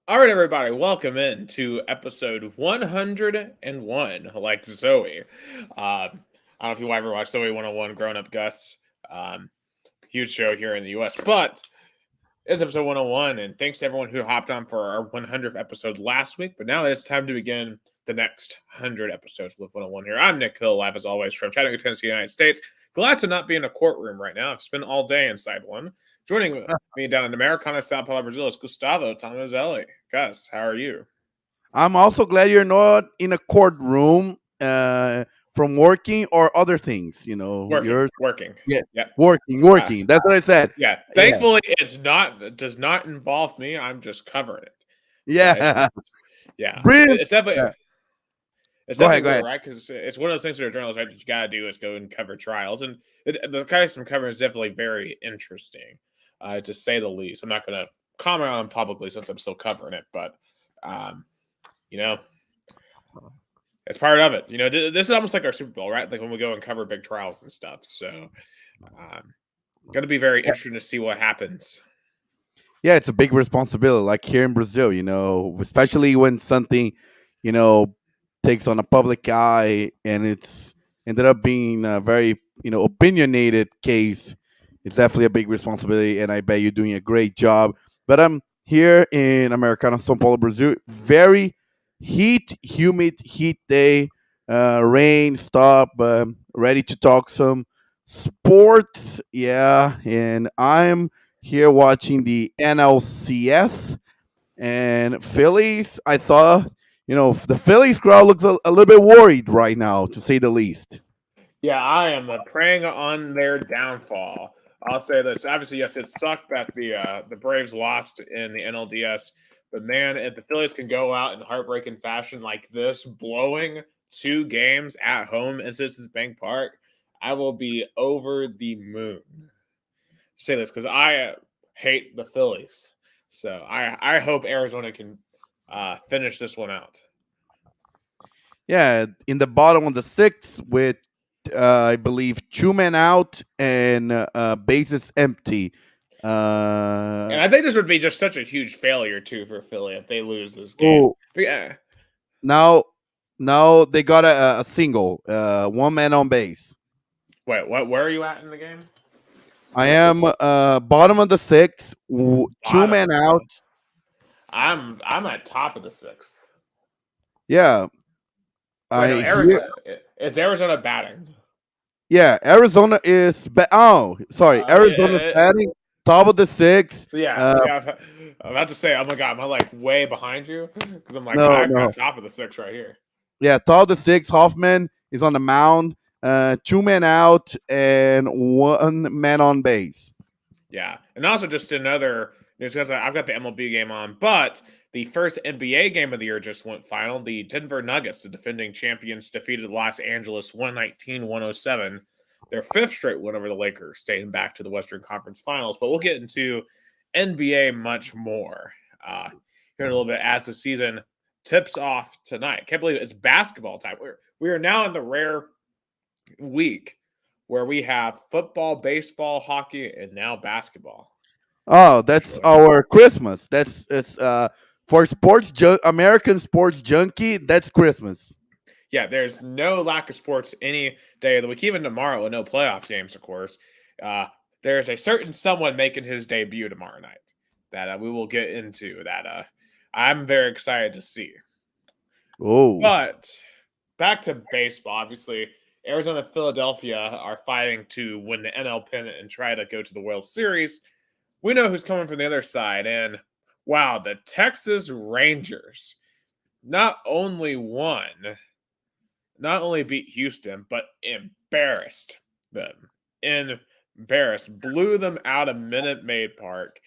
All right, everybody, welcome in to episode 101, like Zoe. I don't know if you ever watched Zoe 101 Grown Up Gus. Um, Huge show here in the US, but it's episode 101, and thanks to everyone who hopped on for our 100th episode last week. But now it's time to begin the next 100 episodes with 101 here. I'm Nick Hill, live as always from Chattanooga, Tennessee, United States. Glad to not be in a courtroom right now. I've spent all day inside one. Joining me down in Americana, Sao Paulo, Brazil is Gustavo Tomazeli. Gus, how are you? I'm also glad you're not in a courtroom from working or other things. Working, You're working. yeah, Yep. working, Uh, working. That's what I said. yeah. Yeah, Thankfully, it does not involve me. I'm just covering it. So it's yeah. yeah, Breathe. it's definitely Yeah. it's Go ahead, definitely go weird, ahead. right? Because it's one of those things that a journalist, right, that you gotta do is go and cover trials, and the kind of some covering is definitely very interesting, to say the least. I'm not gonna comment on it publicly since I'm still covering it, but um, you know, it's part of it. This is almost like our Super Bowl, right? Like when we go and cover big trials and stuff. So, um, going to be very Yeah, interesting to see what happens. yeah, it's a big responsibility. Like here in Brazil, especially when something, you know, takes on a public eye and it's ended up being a very, opinionated case. It's definitely a big responsibility, and I bet you're doing a great job. But I'm here in Americana, São Paulo, Brazil. Very humid heat day, rain, stop, ready to talk some sports. Yeah, and I'm here watching the NLCS and Phillies. I thought, the Phillies crowd looks a little bit worried right now, to say the least. Yeah, I am preying on their downfall. I'll say this. Obviously, yes, it sucked that the Braves lost in the NLDS, but man, if the Phillies can go out in heartbreaking fashion like this, blowing two games at home in Citizens Bank Park, I will be over the moon. Say this because I hate the Phillies, so I hope Arizona can finish this one out. Yeah, in the bottom of the sixth with, I believe, two men out and bases empty. And Uh, I think this would be just such a huge failure too for Philly if they lose this game. oh, But yeah, now, now they got a single, one man on base. wait, what? Where are you at in the game? I am bottom of the sixth, two Bottom. men out. I'm at top of the sixth. Yeah, Wait, no, I hear. Arizona is Arizona batting. Yeah, Arizona is. Oh, sorry, Arizona's Yeah, batting top of the six. yeah, yeah. I'm about to say, oh my god, am I like way behind you? Because I'm like, No, I've got no. top of the six right here. Yeah, top of the six. Hoffman is on the mound. Two men out and one man on base. Yeah, and also just another news because I've got the MLB game on, but the first NBA game of the year just went final. The Denver Nuggets, the defending champions, defeated Los Angeles 119-107, their fifth straight win over the Lakers, dating back to the Western Conference Finals. But we'll get into NBA much more here in a little bit as the season tips off tonight. Can't believe it's basketball time. We are now in the rare week where we have football, baseball, hockey, and now basketball. Oh, that's Really? our Christmas. That's it's for American sports junkie. That's Christmas. Yeah, there's no lack of sports any day of the week, even tomorrow, with no playoff games, of course. Uh, there's a certain someone making his debut tomorrow night that we will get into that I'm very excited to see. Oh, But back to baseball, obviously, Arizona and Philadelphia are fighting to win the NL pennant and try to go to the World Series. We know who's coming from the other side. And wow, the Texas Rangers not only won, not only beat Houston, but embarrassed them. Embarrassed. Blew them out of Minute Maid Park.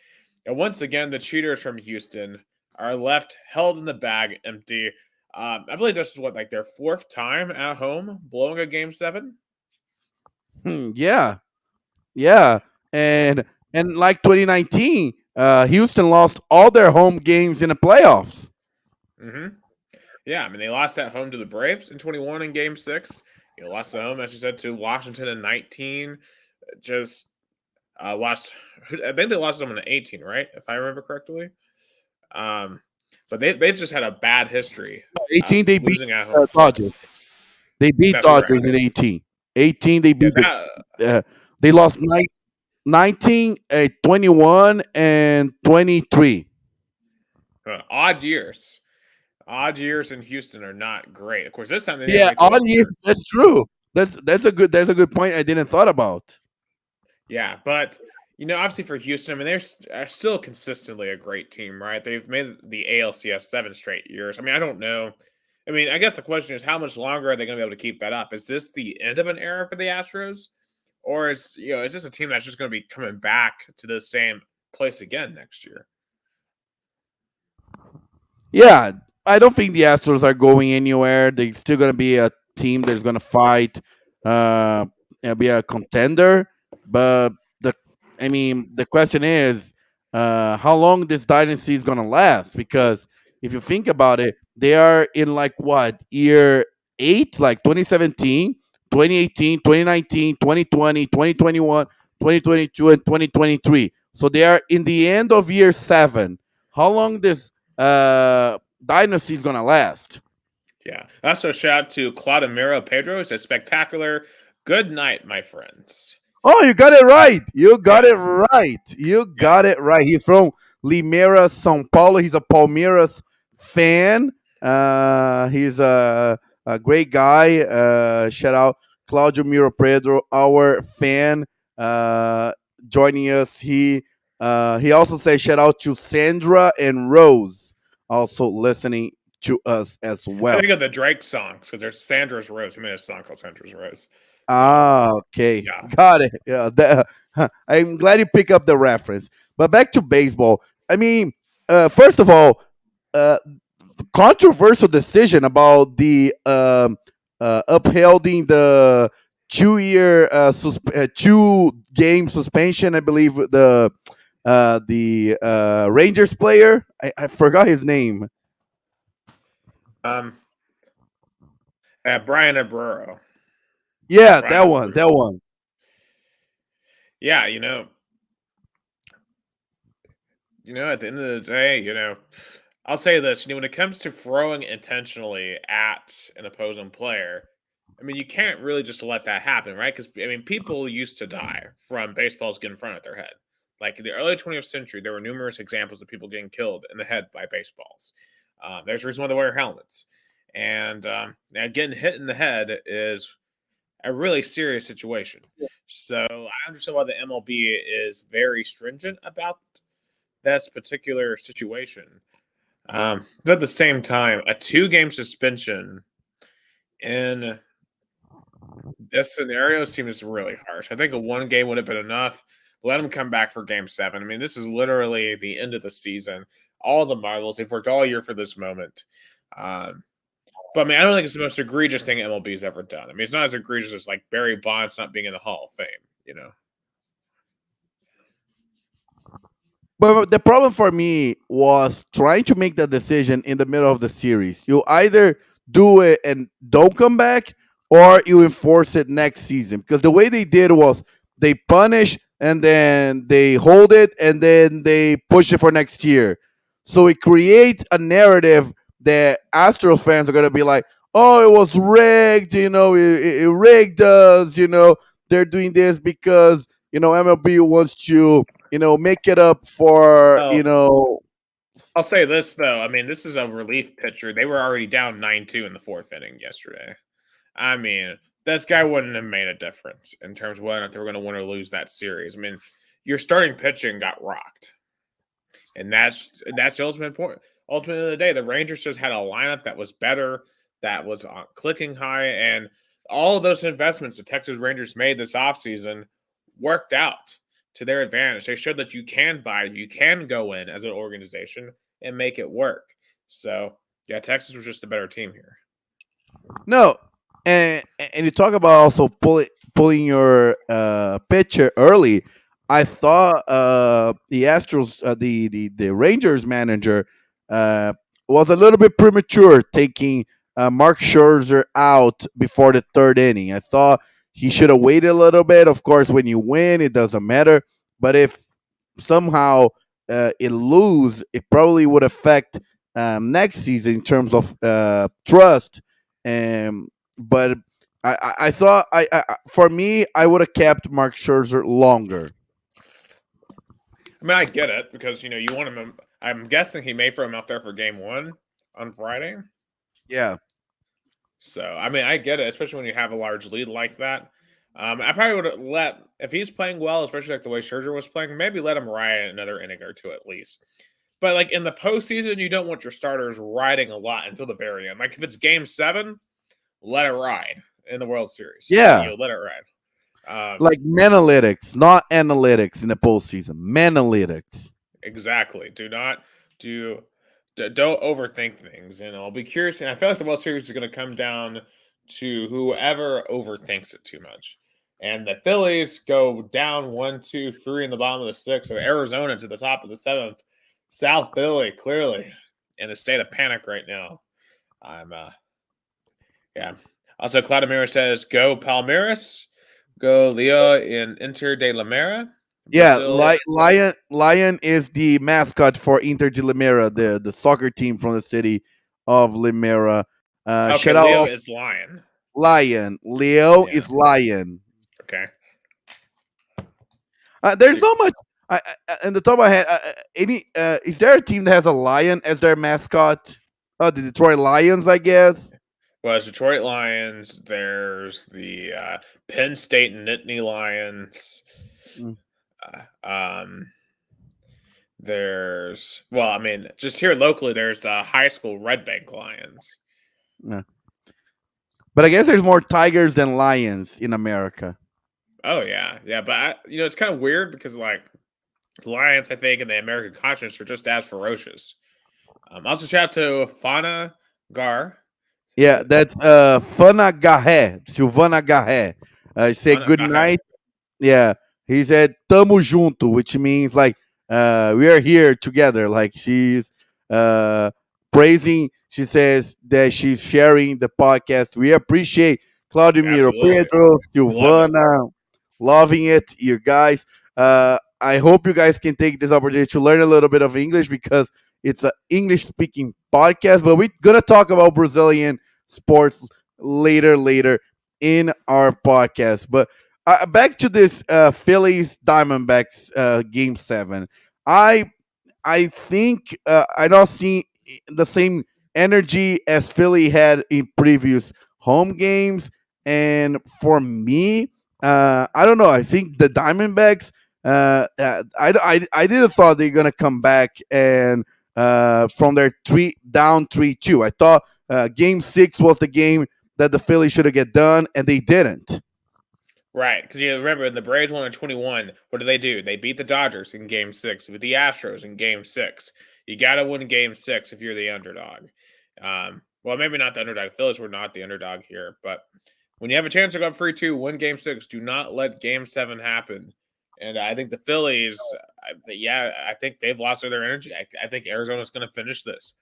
And once again, the cheaters from Houston are left held in the bag empty. I believe this is what, like their fourth time at home blowing a game seven? yeah, yeah, and like 2019, Houston lost all their home games in the playoffs. Mm-hmm. Yeah, I mean they lost at home to the Braves in 21 in Game Six. Lost at home, as you said, to Washington in 19. Just lost. I think they lost them in 18, right? If I remember correctly. Um, but they've just had a bad history 18 of they beat losing at home. Dodgers. They beat That's correct. Dodgers in 18. 18 they Yeah, beat that they lost 19, 21, and 23. odd years. Odd years in Houston are not great. Of course, this time they didn't Yeah, make the odd World years. Series. That's true. That's a good point I didn't thought about. Yeah, but obviously for Houston, I mean, they're still consistently a great team, right? They've made the ALCS 7 straight years. I mean, I don't know. I mean, I guess the question is, how much longer are they going to be able to keep that up? Is this the end of an era for the Astros, or is this a team that's just going to be coming back to the same place again next year? Yeah, I don't think the Astros are going anywhere. They're still going to be a team that's going to fight, uh, and be a contender. But the, I mean, the question is, how long this dynasty is going to last? Because if you think about it, they are in like what year eight, like 2017, 2018, 2019, 2020, 2021, 2022, and 2023. So they are in the end of year seven. How long this dynasty's gonna last? Yeah. Also, shout out to Claudemiro Pedro. It's a spectacular good night, my friends. Oh, you got it right. You got Yeah. it right. You Yeah. got it right. He's from Limeira, São Paulo. He's a Palmeiras fan. He's a great guy. Shout out Claudio Miro Pedro, our fan, uh, joining us. He also says shout out to Sandra and Rose, also listening to us as I well. think of the Drake songs because there's Sandra's Rose. He made a song called Sandra's Rose. So, Okay, yeah. got it. Yeah, I'm glad you pick up the reference. But back to baseball. I mean, first of all, uh, controversial decision about the upholding the 2 year 2 game suspension. I believe the Rangers player. I forgot his name. Um, Brian Abreu. Yeah, Brian that one. Abreu. That one. Yeah, at the end of the day, I'll say this, when it comes to throwing intentionally at an opposing player, I mean, you can't really just let that happen, right? Because I mean, people used to die from baseballs getting thrown at their head. Like in the early 20th century, there were numerous examples of people getting killed in the head by baseballs. There's a reason why they wear helmets, and now getting hit in the head is a really serious situation. So I understand why the MLB is very stringent about this particular situation. But at the same time, a 2 game suspension in this scenario seems really harsh. I think a 1 game would have been enough. Let them come back for game 7. I mean, this is literally the end of the season. All the Marvels, they've worked all year for this moment. Um, but I mean, I don't think it's the most egregious thing MLB's ever done. I mean, it's not as egregious as like Barry Bonds not being in the Hall of Fame. But the problem for me was trying to make that decision in the middle of the series. You either do it and don't come back, or you enforce it next season. Because the way they did was they punish and then they hold it and then they push it for next year. So it creates a narrative that Astros fans are going to be like, oh, it was rigged, it rigged us, they're doing this because, MLB wants to make it up for, Well, I'll say this though. I mean, this is a relief pitcher. They were already down 9-2 in the 4th inning yesterday. I mean, this guy wouldn't have made a difference in terms of whether or not they were going to win or lose that series. I mean, your starting pitching got rocked, and that's the ultimate point. Ultimately, of the day, the Rangers just had a lineup that was better, that was clicking high, and all of those investments the Texas Rangers made this offseason worked out to their advantage. They showed that you can buy, you can go in as an organization and make it work. So, yeah, Texas was just a better team here. No, and you talk about also pulling your pitcher early. I thought the Astros, the Rangers manager, uh, was a little bit premature taking Mark Scherzer out before the 3rd inning. I thought he should have waited a little bit. Of course, when you win, it doesn't matter. But if somehow it lose, it probably would affect next season in terms of trust. Um, but I thought for me I would have kept Mark Scherzer longer. I mean, I get it because you want him. I'm guessing he may throw him out there for game one on Friday. Yeah, So I mean, I get it, especially when you have a large lead like that. I probably would have let if he's playing well, especially like the way Scherzer was playing, maybe let him ride another inning or two at least. But like in the postseason, you don't want your starters riding a lot until the very end. Like if it's game seven, let it ride in the World Series. yeah, Let it ride. like Manalytics, not analytics in the postseason. Manalytics. Exactly. Don't overthink things. I'll be curious, and I feel like the World Series is going to come down to whoever overthinks it too much. And the Phillies go down 1, 2, 3 in the bottom of the sixth, or Arizona to the top of the seventh. South Philly clearly in a state of panic right now. I'm yeah. Also, Claudemiro says, "Go Palmeiras, go Leo in Inter de Limera, Yeah, Brazil." Lion is the mascot for Inter de Limeira, the soccer team from the city of Limeira. Okay, Shout Leo out is Lion. Lion. Leo Yeah. is Lion. Okay. There's not much. In the top of my head, any is there a team that has a lion as their mascot? Oh, the Detroit Lions, I guess. Well, it's Detroit Lions. There's the Penn State Nittany Lions. Mm, Um, I mean, just here locally, there's high school Red Bank Lions. no. But I guess there's more tigers than lions in America. Oh yeah, but it's kind of weird because like the Lions, I think, in the American Conference are just as ferocious. Also, shout out to Fana Gar. Yeah, that's Fana Garré, Silvana Garré. Say Fana good Gar. night. Yeah, he said "tamo junto," which means like we are here together. Like she's uh, praising. She says that she's sharing the podcast. We appreciate Claudio Miro, Absolutely, Pedro, we love it. Silvana, loving it. You guys. I hope you guys can take this opportunity to learn a little bit of English because it's an English speaking podcast. But we're gonna talk about Brazilian sports later in our podcast. But back to this Phillies Diamondbacks game seven. I I think I don't see the same energy as Philly had in previous home games. And for me, I don't know. I think the Diamondbacks. I didn't thought they're gonna come back and from their 3-2. I thought Game 6 was the game that the Phillies should have get done, and they didn't. Right, because you remember the Braves won in 21. What do? They beat the Dodgers in Game 6, with the Astros in Game 6. You got to win Game 6 if you're the underdog. Well, maybe not the underdog. Phillies were not the underdog here, but when you have a chance to go up 3-2, win Game 6. Do not let Game 7 happen. And I think the Phillies, I think they've lost their energy. I think Arizona's going to finish this.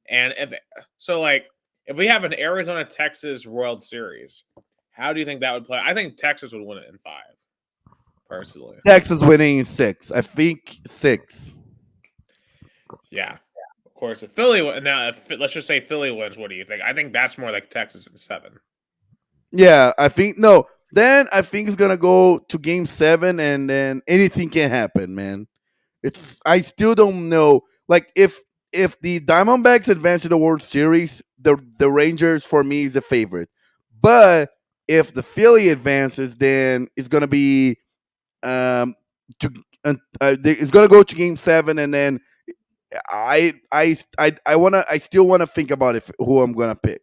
And if we have an Arizona Texas World Series, how do you think that would play? I think Texas would win it in 5, personally. Texas winning in 6. I think 6. Yeah, of course. If Philly now, let's just say Philly wins, what do you think? I think that's more like Texas in 7. Yeah, I think no. Then I think it's gonna go to Game 7, and then anything can happen, man. I still don't know. Like if the Diamondbacks advance to the World Series, the Rangers for me is the favorite. But if the Philly advances, then it's gonna be to it's gonna go to Game 7, and then I still wanna think about who I'm gonna pick.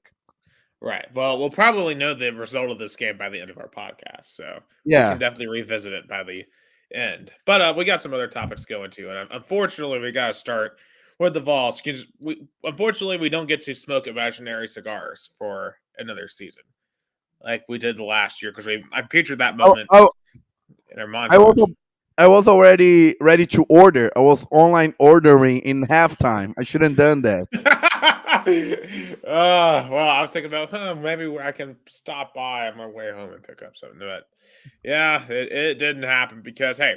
Right. Well, we'll probably know the result of this game by the end of our podcast, so we can Yeah. definitely revisit it by the end. But we got some other topics going to, and unfortunately, we got to start with the Vols because unfortunately we don't get to smoke imaginary cigars for another season like we did the last year because I pictured that I, moment I, in our I was montage. I was already ready to order. I was online ordering in halftime. I shouldn't done that. Well, I was thinking about maybe I can stop by on my way home and pick up something. But yeah, it didn't happen because hey,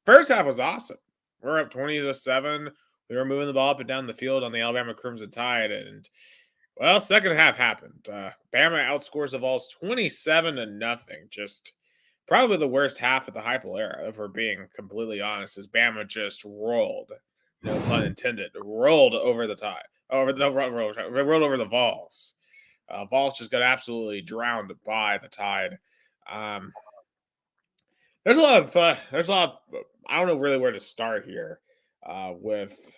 first half was awesome. We're up 20-7. We were moving the ball up and down the field on the Alabama Crimson Tide, and well, second half happened. Bama outscores the Vols 27-0. Just probably the worst half of the Heupel era, if we're being completely honest, as Bama just rolled, no pun intended, rolled over the Tide, rolled over the Vols. Vols just got absolutely drowned by the Tide. Um, there's a lot of I don't know really where to start here with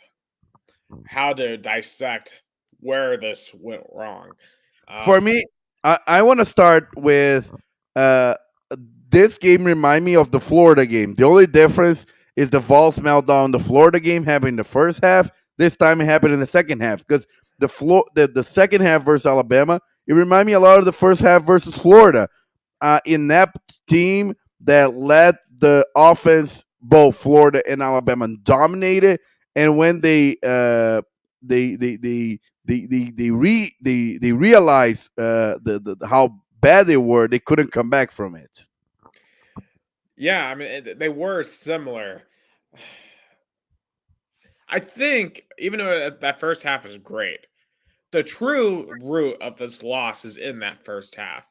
how to dissect where this went wrong. For me, I want to start with uh, this game remind me of the Florida game. The only difference is the Vols meltdown. The Florida game happened in the first half. This time it happened in the second half because the second half versus Alabama, it reminded me a lot of the first half versus Florida. Inept team that let the offense, both Florida and Alabama, dominated, and when they realized how bad they were, they couldn't come back from it. Yeah, I mean, they were similar. I think, even though that first half is great, the true root of this loss is in that first half.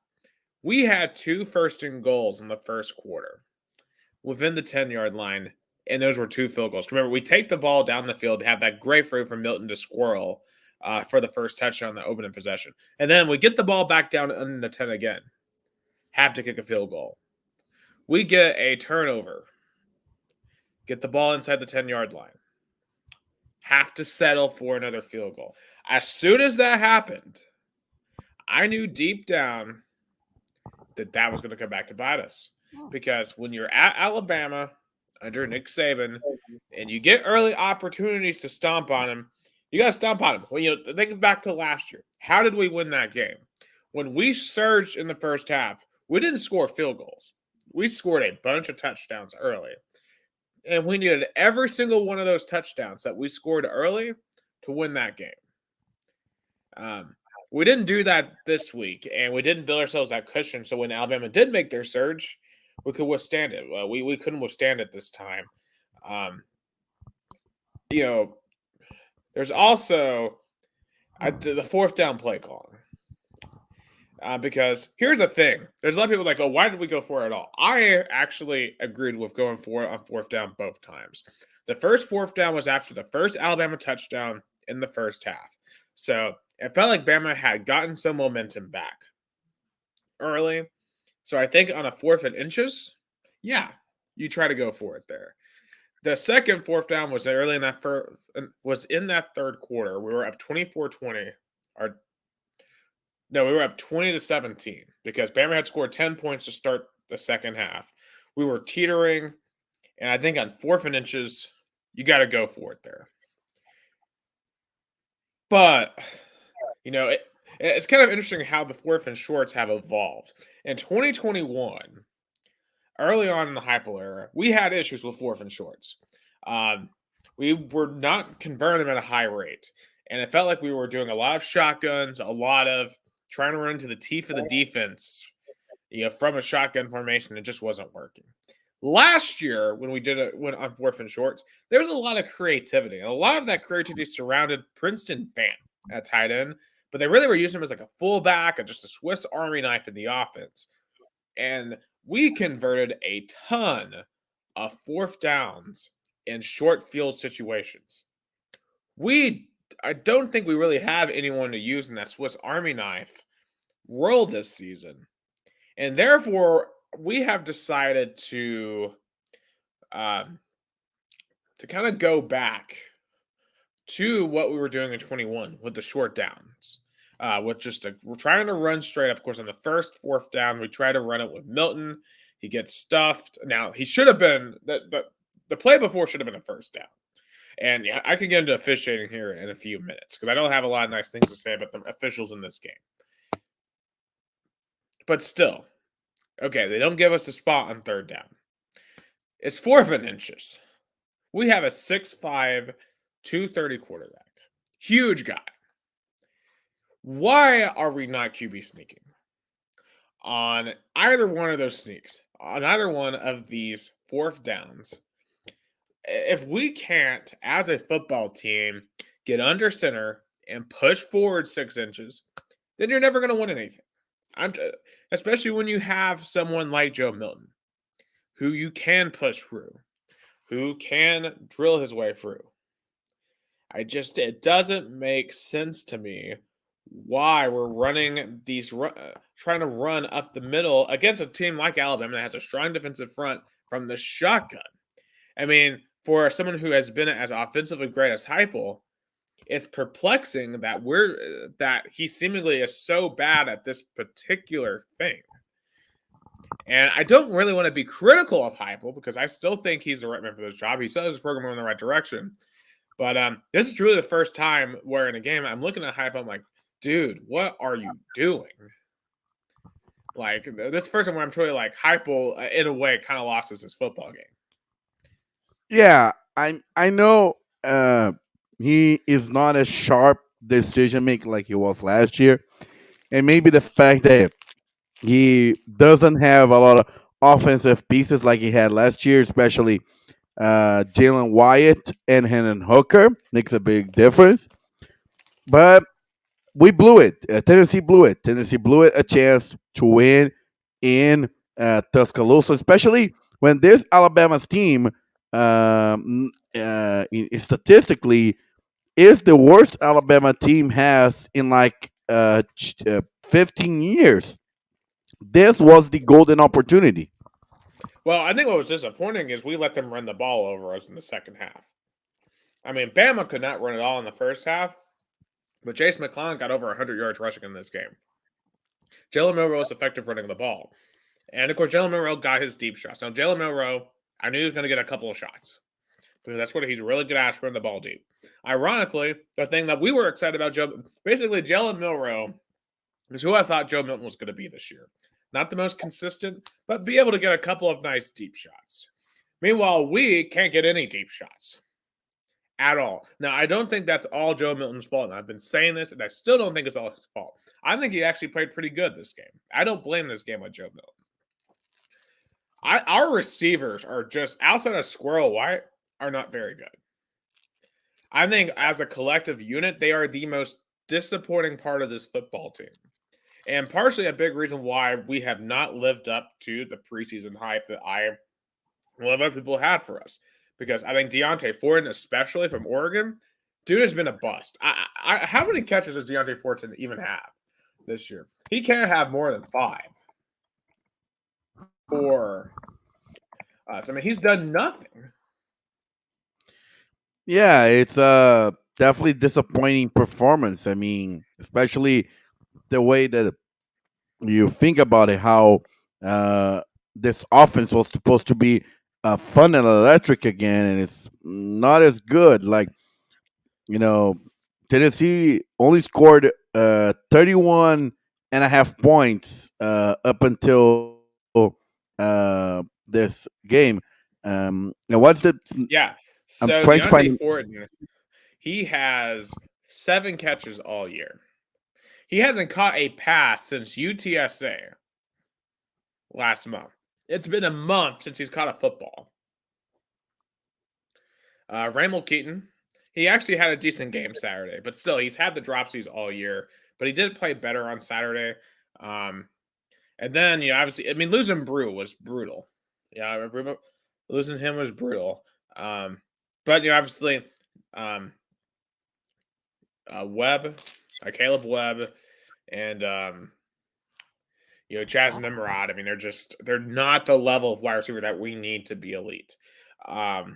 We had 2 first and goals in the first quarter within the 10-yard line, and those were 2 field goals. Remember, we take the ball down the field, have that great throw from Milton to Squirrel for the first touchdown, the opening possession. And then we get the ball back down in the 10 again, have to kick a field goal. We get a turnover, get the ball inside the 10-yard line, have to settle for another field goal. As soon as that happened, I knew deep down that was going to come back to bite us. Because when you're at Alabama under Nick Saban and you get early opportunities to stomp on him, you got to stomp on him. When you think back to last year, how did we win that game? When we surged in the first half, we didn't score field goals. We scored a bunch of touchdowns early. And we needed every single one of those touchdowns that we scored early to win that game. We didn't do that this week, and we didn't build ourselves that cushion. So when Alabama did make their surge, we could withstand it. We couldn't withstand it this time. There's also the fourth down play calling. Because here's the thing. There's a lot of people like, oh, why did we go for it at all? I actually agreed with going for it on fourth down both times. The first fourth down was after the first Alabama touchdown in the first half. So it felt like Bama had gotten some momentum back early. So I think on a 4th and inches, yeah, you try to go for it there. The second fourth down was early in that was in that third quarter. We were up 24-20. We were up 20-17 because Bama had scored 10 points to start the second half. We were teetering, and I think on 4th and inches, you got to go for it there. But, it's kind of interesting how the 4th and shorts have evolved. In 2021, early on in the Heupel era, we had issues with 4th and shorts. We were not converting them at a high rate, and it felt like we were doing a lot of shotguns, a lot of trying to run into the teeth of the defense, from a shotgun formation. It just wasn't working. Last year, when we went on 4th and shorts, there was a lot of creativity, and a lot of that creativity surrounded Princeton Bam at tight end, but they really were using him as like a fullback and just a Swiss Army knife in the offense. And we converted a ton of 4th downs in short field situations. I don't think we really have anyone to use in that Swiss Army knife role this season. And therefore, we have decided to kind of go back to what we were doing in 21 with the short downs. We're trying to run straight up. Of course, on the first 4th down, we try to run it with Milton. He gets stuffed. Now, he should have been the play before should have been a first down. And yeah, I can get into officiating here in a few minutes because I don't have a lot of nice things to say about the officials in this game. But still, okay, they don't give us a spot on 3rd down. It's 4th and inches. We have a 6'5", 230 quarterback. Huge guy. Why are we not QB sneaking? On either one of those sneaks, on either one of these 4th downs, if we can't, as a football team, get under center and push forward 6 inches, then you're never going to win anything. Especially when you have someone like Joe Milton, who you can push through, who can drill his way through. It doesn't make sense to me why we're running trying to run up the middle against a team like Alabama that has a strong defensive front from the shotgun. I mean, for someone who has been as offensively great as Heupel, it's perplexing that he seemingly is so bad at this particular thing. And I don't really want to be critical of Heupel because I still think he's the right man for this job. He still has his program in the right direction. But this is really the first time where in a game I'm looking at Heupel, I'm like, dude, what are you doing? Like, this is the first time where I'm truly like, Heupel, in a way, kind of lost his football game. Yeah, I know he is not a sharp decision maker like he was last year, and maybe the fact that he doesn't have a lot of offensive pieces like he had last year, especially Jalen Wyatt and Hendon Hooker, makes a big difference. But we blew it. Tennessee blew it. Tennessee blew it a chance to win in Tuscaloosa, especially when this Alabama's team statistically is the worst Alabama team has in like 15 years. This was the golden opportunity. Well, I think what was disappointing is we let them run the ball over us in the second half. I mean, Bama could not run it all in the first half, but Chase McClellan got over 100 yards rushing in this game. Jalen Milroe was effective running the ball. And, of course, Jalen Milroe got his deep shots. Now, Jalen Milroe, I knew he was going to get a couple of shots because that's what he's really good at, running the ball deep. Ironically, the thing that we were excited about, basically Jalen Milroe is who I thought Joe Milton was going to be this year. Not the most consistent, but be able to get a couple of nice deep shots. Meanwhile, we can't get any deep shots at all. Now, I don't think that's all Joe Milton's fault. And I've been saying this, and I still don't think it's all his fault. I think he actually played pretty good this game. I don't blame this game on Joe Milton. Our receivers are just, outside of Squirrel White, are not very good. I think as a collective unit, they are the most disappointing part of this football team. And partially a big reason why we have not lived up to the preseason hype that a lot of other people had for us. Because I think Deontay Ford, especially from Oregon, dude has been a bust. How many catches does Deontay Ford even have this year? He can't have more than 5. I mean, he's done nothing. Yeah, it's definitely disappointing performance. I mean, especially the way that you think about it, how this offense was supposed to be fun and electric again, and it's not as good. Like, Tennessee only scored 31 and a half points up until this game. Now, what's the? Yeah. I'm So trying to Deontay find. Ford, he has 7 catches all year. He hasn't caught a pass since UTSA last month. It's been a month since he's caught a football. Raymond Keaton, he actually had a decent game Saturday, but still, he's had the dropsies all year. But he did play better on Saturday. And then, obviously, I mean, losing Brew was brutal. Yeah, losing him was brutal. But, obviously, Caleb Webb, and Chaz Nimrod. I mean, they're not the level of wide receiver that we need to be elite. At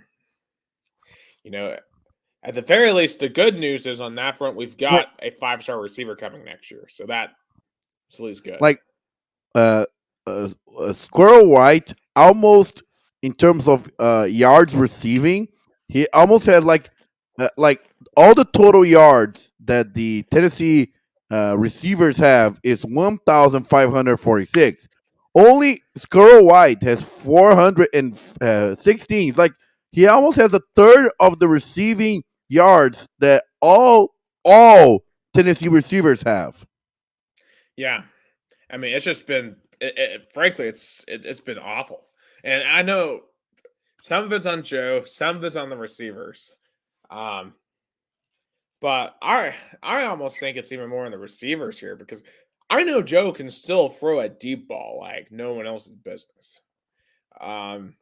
the very least, the good news is on that front, we've got a 5-star receiver coming next year, so that's at least good. Like, Squirrel White almost in terms of yards receiving, he almost had like all the total yards that the Tennessee receivers have is 1,546. Only Squirrel White has 416. Like, he almost has a third of the receiving yards that all Tennessee receivers have. Yeah, I mean, it's just been, frankly, it's been awful. And I know Some of it's on Joe, some of it's on the receivers. Um, but I almost think it's even more on the receivers here because I know Joe can still throw a deep ball like no one else's business. Um,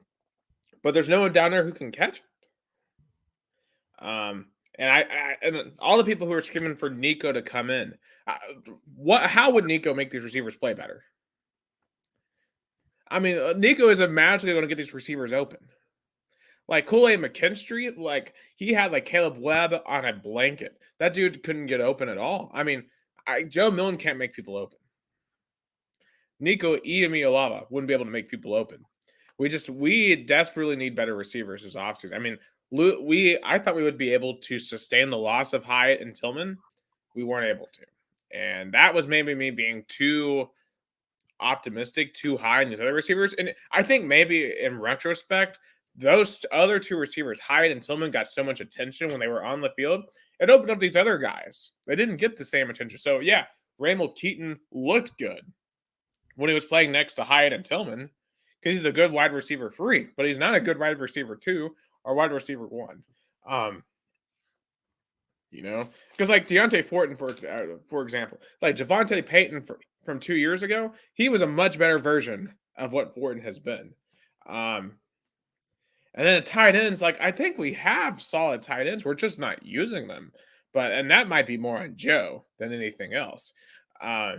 but there's no one down there who can catch it. And all the people who are screaming for Nico to come in, uh, how would Nico make these receivers play better? I mean, Nico is magically going to get these receivers open. Like Kool-Aid McKinstry, like he had like Caleb Webb on a blanket. That dude couldn't get open at all. I mean, Joe Milton can't make people open. Nico Iamaleava wouldn't be able to make people open. We desperately need better receivers this offseason. I mean, I thought we would be able to sustain the loss of Hyatt and Tillman. We weren't able to. And that was maybe me being too optimistic, too high in these other receivers. And I think maybe in retrospect, those other two receivers, Hyatt and Tillman, got so much attention when they were on the field. It opened up these other guys. They didn't get the same attention. So, yeah, Raymond Keaton looked good when he was playing next to Hyatt and Tillman because he's a good wide receiver 3, but he's not a good wide receiver 2 or wide receiver 1. Because like Deontay Fortin, for example, like Javonte Payton from 2 years ago, he was a much better version of what Fortin has been. And then at tight ends, like I think we have solid tight ends. We're just not using them. And that might be more on Joe than anything else. Now,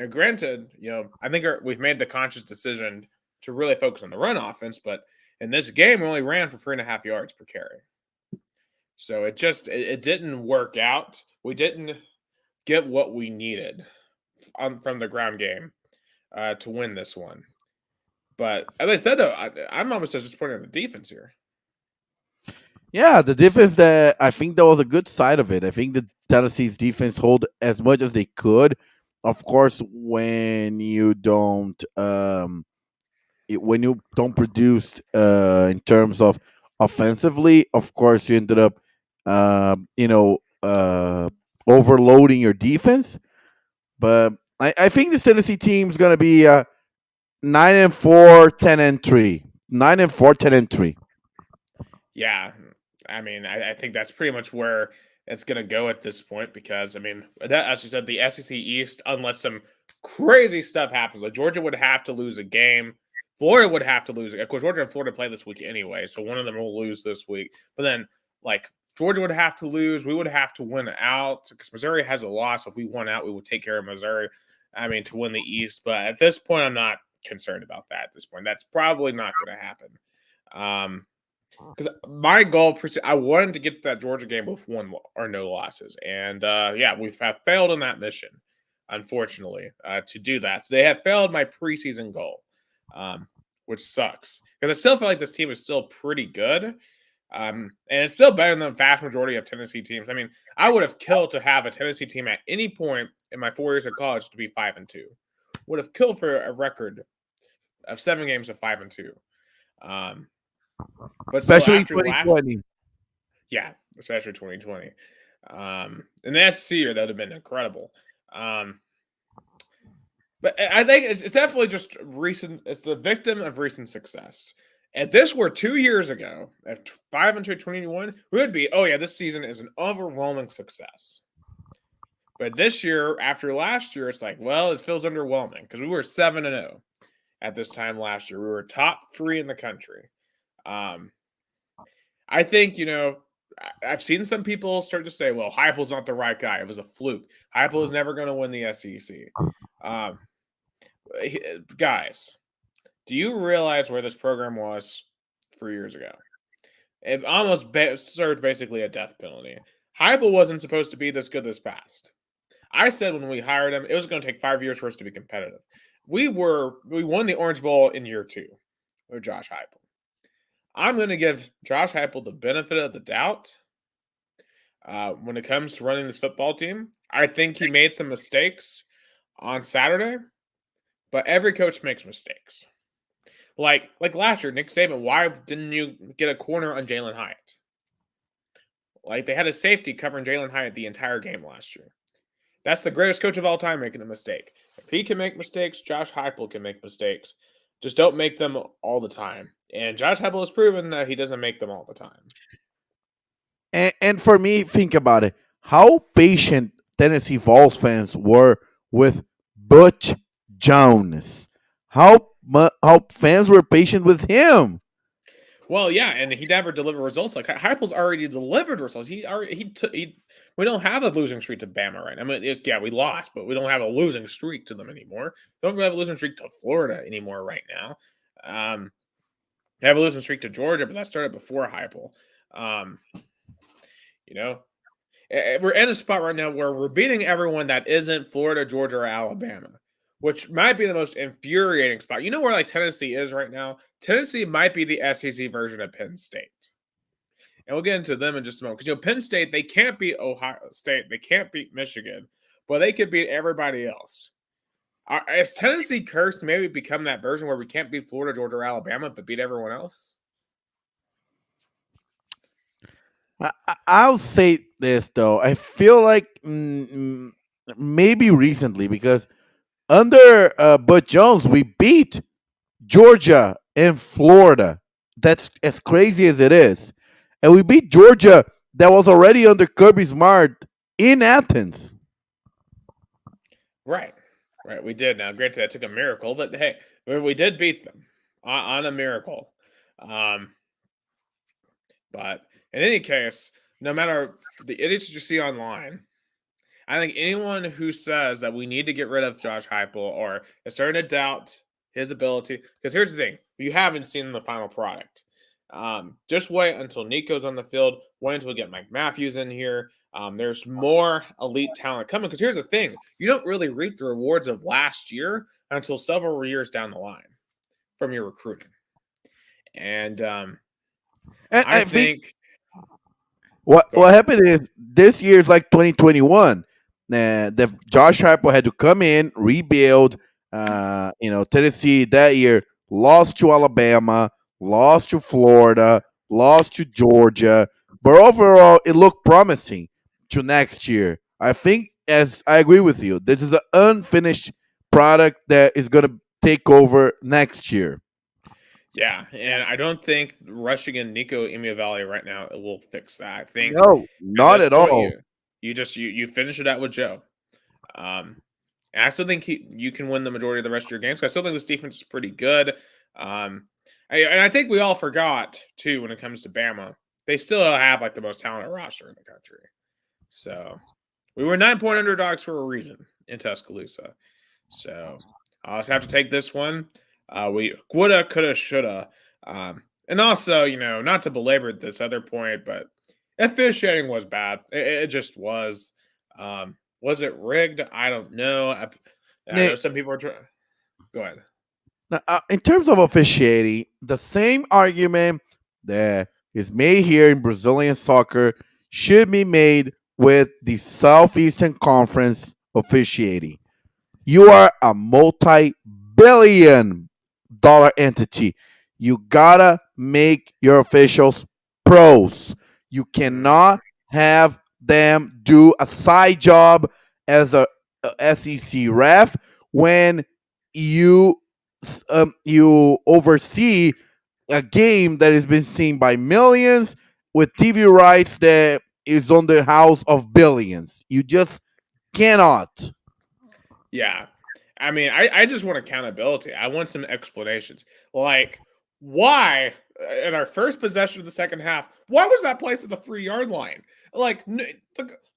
granted, I think we've made the conscious decision to really focus on the run offense, but in this game, we only ran for 3.5 yards per carry. So it didn't work out. We didn't get what we needed from the ground game to win this one. But as I said, though, I'm almost as disappointed in the defense here. Yeah, the defense, that I think that was a good side of it. I think the Tennessee's defense hold as much as they could. Of course, when you don't produce in terms of offensively, of course you ended up overloading your defense. But I think this Tennessee team is going to be 9-4, 10-3, 9-4, 10-3. Yeah, I mean, I think that's pretty much where it's going to go at this point because, I mean, as you said, the SEC East, unless some crazy stuff happens, like Georgia would have to lose a game. Florida would have to lose. Of course, Georgia and Florida play this week anyway, so one of them will lose this week. But then, like, Georgia would have to lose. We would have to win out because Missouri has a loss. If we won out, we would take care of Missouri, to win the East. But at this point, I'm not concerned about that at this point. That's probably not going to happen. Because my goal, I wanted to get to that Georgia game with 1 or no losses. And, we have failed in that mission, unfortunately, to do that. So they have failed my preseason goal, which sucks. Because I still feel like this team is still pretty good. And it's still better than the vast majority of Tennessee teams. I mean, I would have killed to have a Tennessee team at any point in my 4 years of college to be 5-2. Would have killed for a record of 7 games of 5-2. But especially 2020. Yeah, especially 2020. In the SEC year, that would have been incredible. But I think it's definitely just recent. It's the victim of recent success. If this were 2 years ago, at 5-21, we would be, oh yeah, this season is an overwhelming success. But this year, after last year, it's like, well, it feels underwhelming because we were 7-0 at this time last year. We were top 3 in the country. I think, I've seen some people start to say, well, Heupel's not the right guy. It was a fluke. Heupel is never going to win the SEC. Guys, do you realize where this program was 3 years ago? It almost served basically a death penalty. Heupel wasn't supposed to be this good this fast. I said when we hired him, it was going to take 5 years for us to be competitive. We won the Orange Bowl in year 2 with Josh Heupel. I'm going to give Josh Heupel the benefit of the doubt when it comes to running this football team. I think he made some mistakes on Saturday, but every coach makes mistakes. Like last year, Nick Saban, why didn't you get a corner on Jalen Hyatt? Like they had a safety covering Jalen Hyatt the entire game last year. That's the greatest coach of all time making a mistake. If he can make mistakes, Josh Heupel can make mistakes. Just don't make them all the time. And Josh Heupel has proven that he doesn't make them all the time. And for me, think about it. How patient Tennessee Vols fans were with Butch Jones. How fans were patient with him. Well, yeah, and he never delivered results. Like Heupel's already delivered results. We don't have a losing streak to Bama right now. I mean, yeah, we lost, but we don't have a losing streak to them anymore. We don't really have a losing streak to Florida anymore right now. They have a losing streak to Georgia, but that started before Heupel. Um, you know, we're in a spot right now where we're beating everyone that isn't Florida, Georgia, or Alabama, which might be the most infuriating spot. You know where like Tennessee is right now? Tennessee might be the SEC version of Penn State. And we'll get into them in just a moment. Because Penn State, they can't beat Ohio State, they can't beat Michigan, but they could beat everybody else. Is Tennessee cursed to maybe become that version where we can't beat Florida, Georgia, or Alabama, but beat everyone else? I'll say this though. I feel like maybe recently because under Butch Jones, we beat Georgia and Florida. That's as crazy as it is. And we beat Georgia that was already under Kirby Smart in Athens. Right. Right. We did. Now, granted, that took a miracle, but hey, we did beat them on a miracle. Um, but in any case, no matter the idiots that you see online, I think anyone who says that we need to get rid of Josh Heupel or is starting to doubt his ability, because here's the thing: you haven't seen the final product. Just wait until Nico's on the field. Wait until we get Mike Matthews in here. There's more elite talent coming. Because here's the thing: you don't really reap the rewards of last year until several years down the line from your recruiting. And And I I think think go what ahead. happened is this year is like 2021. The Josh Heupel had to come in, rebuild. Tennessee that year lost to Alabama, lost to Florida, lost to Georgia, but overall it looked promising to next year. I think, as I agree with you, this is an unfinished product that is going to take over next year. Yeah, and I don't think rushing in Nico Valley right now will fix that. I think No, at not this at point all. you finish it out with Joe. Um, and I still think you can win the majority of the rest of your games. So I still think this defense is pretty good. Um, and I think we all forgot too when it comes to Bama, they still have like the most talented roster in the country. So we were 9-point underdogs for a reason in Tuscaloosa. So I'll just have to take this one. We woulda, coulda, shoulda. And also, not to belabor this other point, but officiating was bad. It just was. Was it rigged? I don't know. I know some people are trying. Go ahead. Now, in terms of officiating, the same argument that is made here in Brazilian soccer should be made with the Southeastern Conference officiating. You are a multi-billion-dollar entity. You gotta make your officials pros. You Mhm. cannot have them do a side job as a SEC ref when you you oversee a game that has been seen by millions with TV rights that is on the house of billions. You just cannot. Yeah. I mean, I just want accountability. I want some explanations. Like, why in our first possession of the second half, why was that placed at the 3-yard line? Like,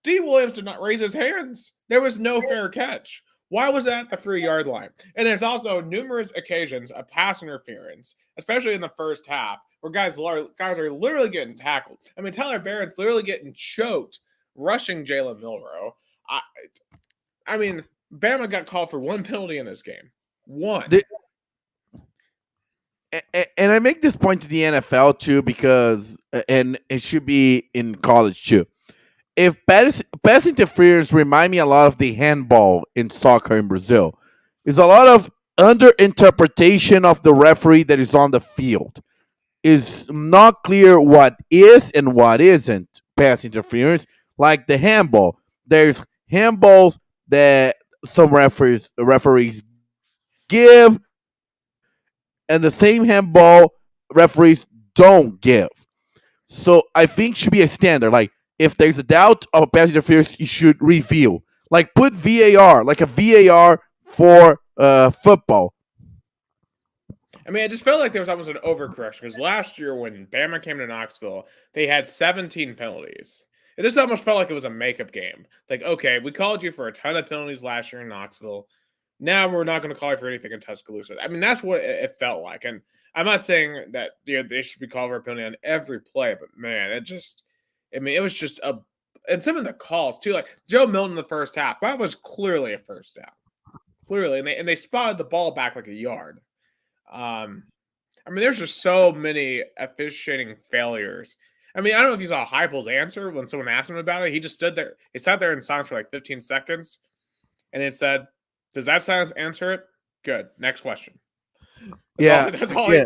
D. Williams did not raise his hands. There was no fair catch. Why was that at the 3-yard line? And there's also numerous occasions of pass interference, especially in the first half, where guys are literally getting tackled. I mean, Tyler Barrett's literally getting choked rushing Jalen Milrow. I, I mean, Bama got called for one penalty in this game. One. The, and I make this point to the NFL too because, and it should be in college too. If pass interference remind me a lot of the handball in soccer in Brazil, is a lot of underinterpretation of the referee that is on the field. Is not clear what is and what isn't pass interference. Like the handball, there's handballs that some referees give, and the same handball referees don't give. So I think should be a standard. Like if there's a doubt of a pass interference, you should review. Like put VAR, like a VAR for football. I mean, it just felt like there was almost an overcorrection because last year when Bama came to Knoxville, they had 17 penalties. It just almost felt like it was a makeup game. Like, okay, we called you for a ton of penalties last year in Knoxville. Now we're not going to call you for anything in Tuscaloosa. I mean, that's what it felt like. And I'm not saying that they should be called for a penalty on every play, but man, it was just and some of the calls too, like Joe Milton in the first half, that was clearly a first down, clearly, and they spotted the ball back like a yard. I mean, there's just so many officiating failures. I mean, I don't know if you saw Heupel's answer when someone asked him about it. He just stood there. He sat there in silence for like 15 seconds, and it said, "Does that silence answer it? Good. Next question." That's all yeah.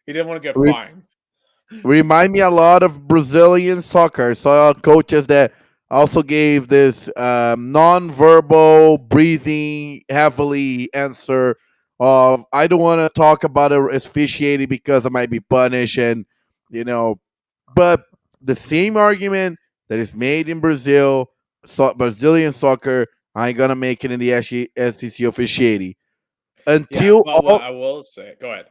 he didn't want to get fined. Remind me a lot of Brazilian soccer. I saw coaches that also gave this non-verbal, breathing heavily answer of I don't want to talk about it officiating because I might be punished, and you know, but the same argument that is made in Brazil, Brazilian soccer, I ain't gonna make it in the SEC officiating Yeah, until but what I will say, go ahead.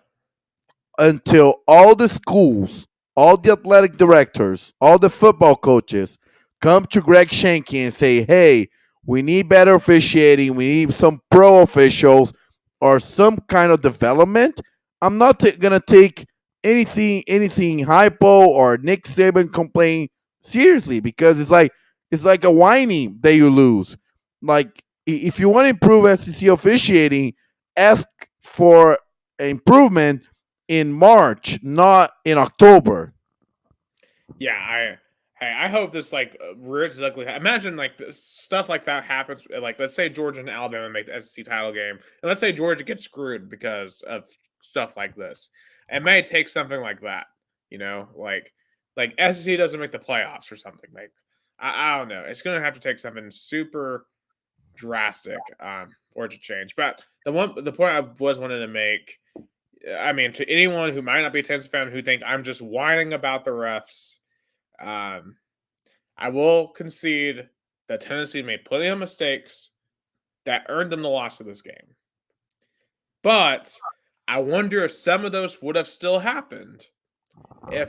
until all the schools, all the athletic directors, all the football coaches come to Greg Shanky and say, hey, we need better officiating, we need some pro officials or some kind of development. I'm not going to take anything hypo or Nick Saban complain seriously because it's like a whining that you lose. Like if you want to improve SEC officiating, ask for improvement in March, not in October. Yeah, I hope this like rears its ugly. Imagine like this, stuff like that happens. Like let's say Georgia and Alabama make the SEC title game, and let's say Georgia gets screwed because of stuff like this. It may take something like that, like SEC doesn't make the playoffs or something. Like I don't know. It's gonna have to take something super drastic for it to change. But the point I was wanting to make. I mean, to anyone who might not be a Tennessee fan who think I'm just whining about the refs, I will concede that Tennessee made plenty of mistakes that earned them the loss of this game. But I wonder if some of those would have still happened if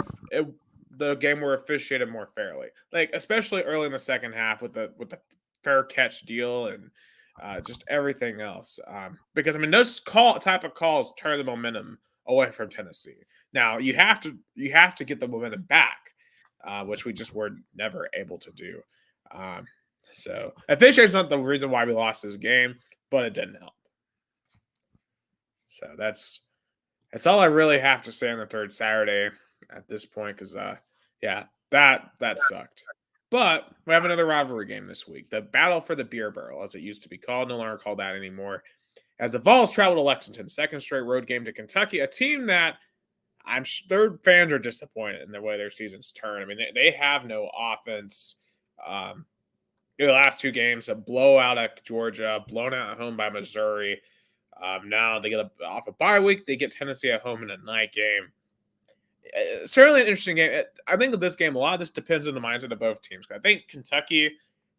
the game were officiated more fairly. Like especially early in the second half with the fair catch deal and just everything else. Because I mean those type of calls turn the momentum away from Tennessee. Now you have to get the momentum back, which we just were never able to do. So officiating is not the reason why we lost this game, but it didn't help. So that's all I really have to say on the third Saturday at this point, because yeah, that sucked. But we have another rivalry game this week. The Battle for the Beer Barrel, as it used to be called, no longer called that anymore. As the Vols travel to Lexington, second straight road game to Kentucky, a team that their fans are disappointed in the way their seasons turn. I mean, they have no offense. The last two games, a blowout at Georgia, blown out at home by Missouri. Now they get off a bye week. They get Tennessee at home in a night game. Certainly an interesting game. I think with this game, a lot of this depends on the mindset of both teams. I think Kentucky,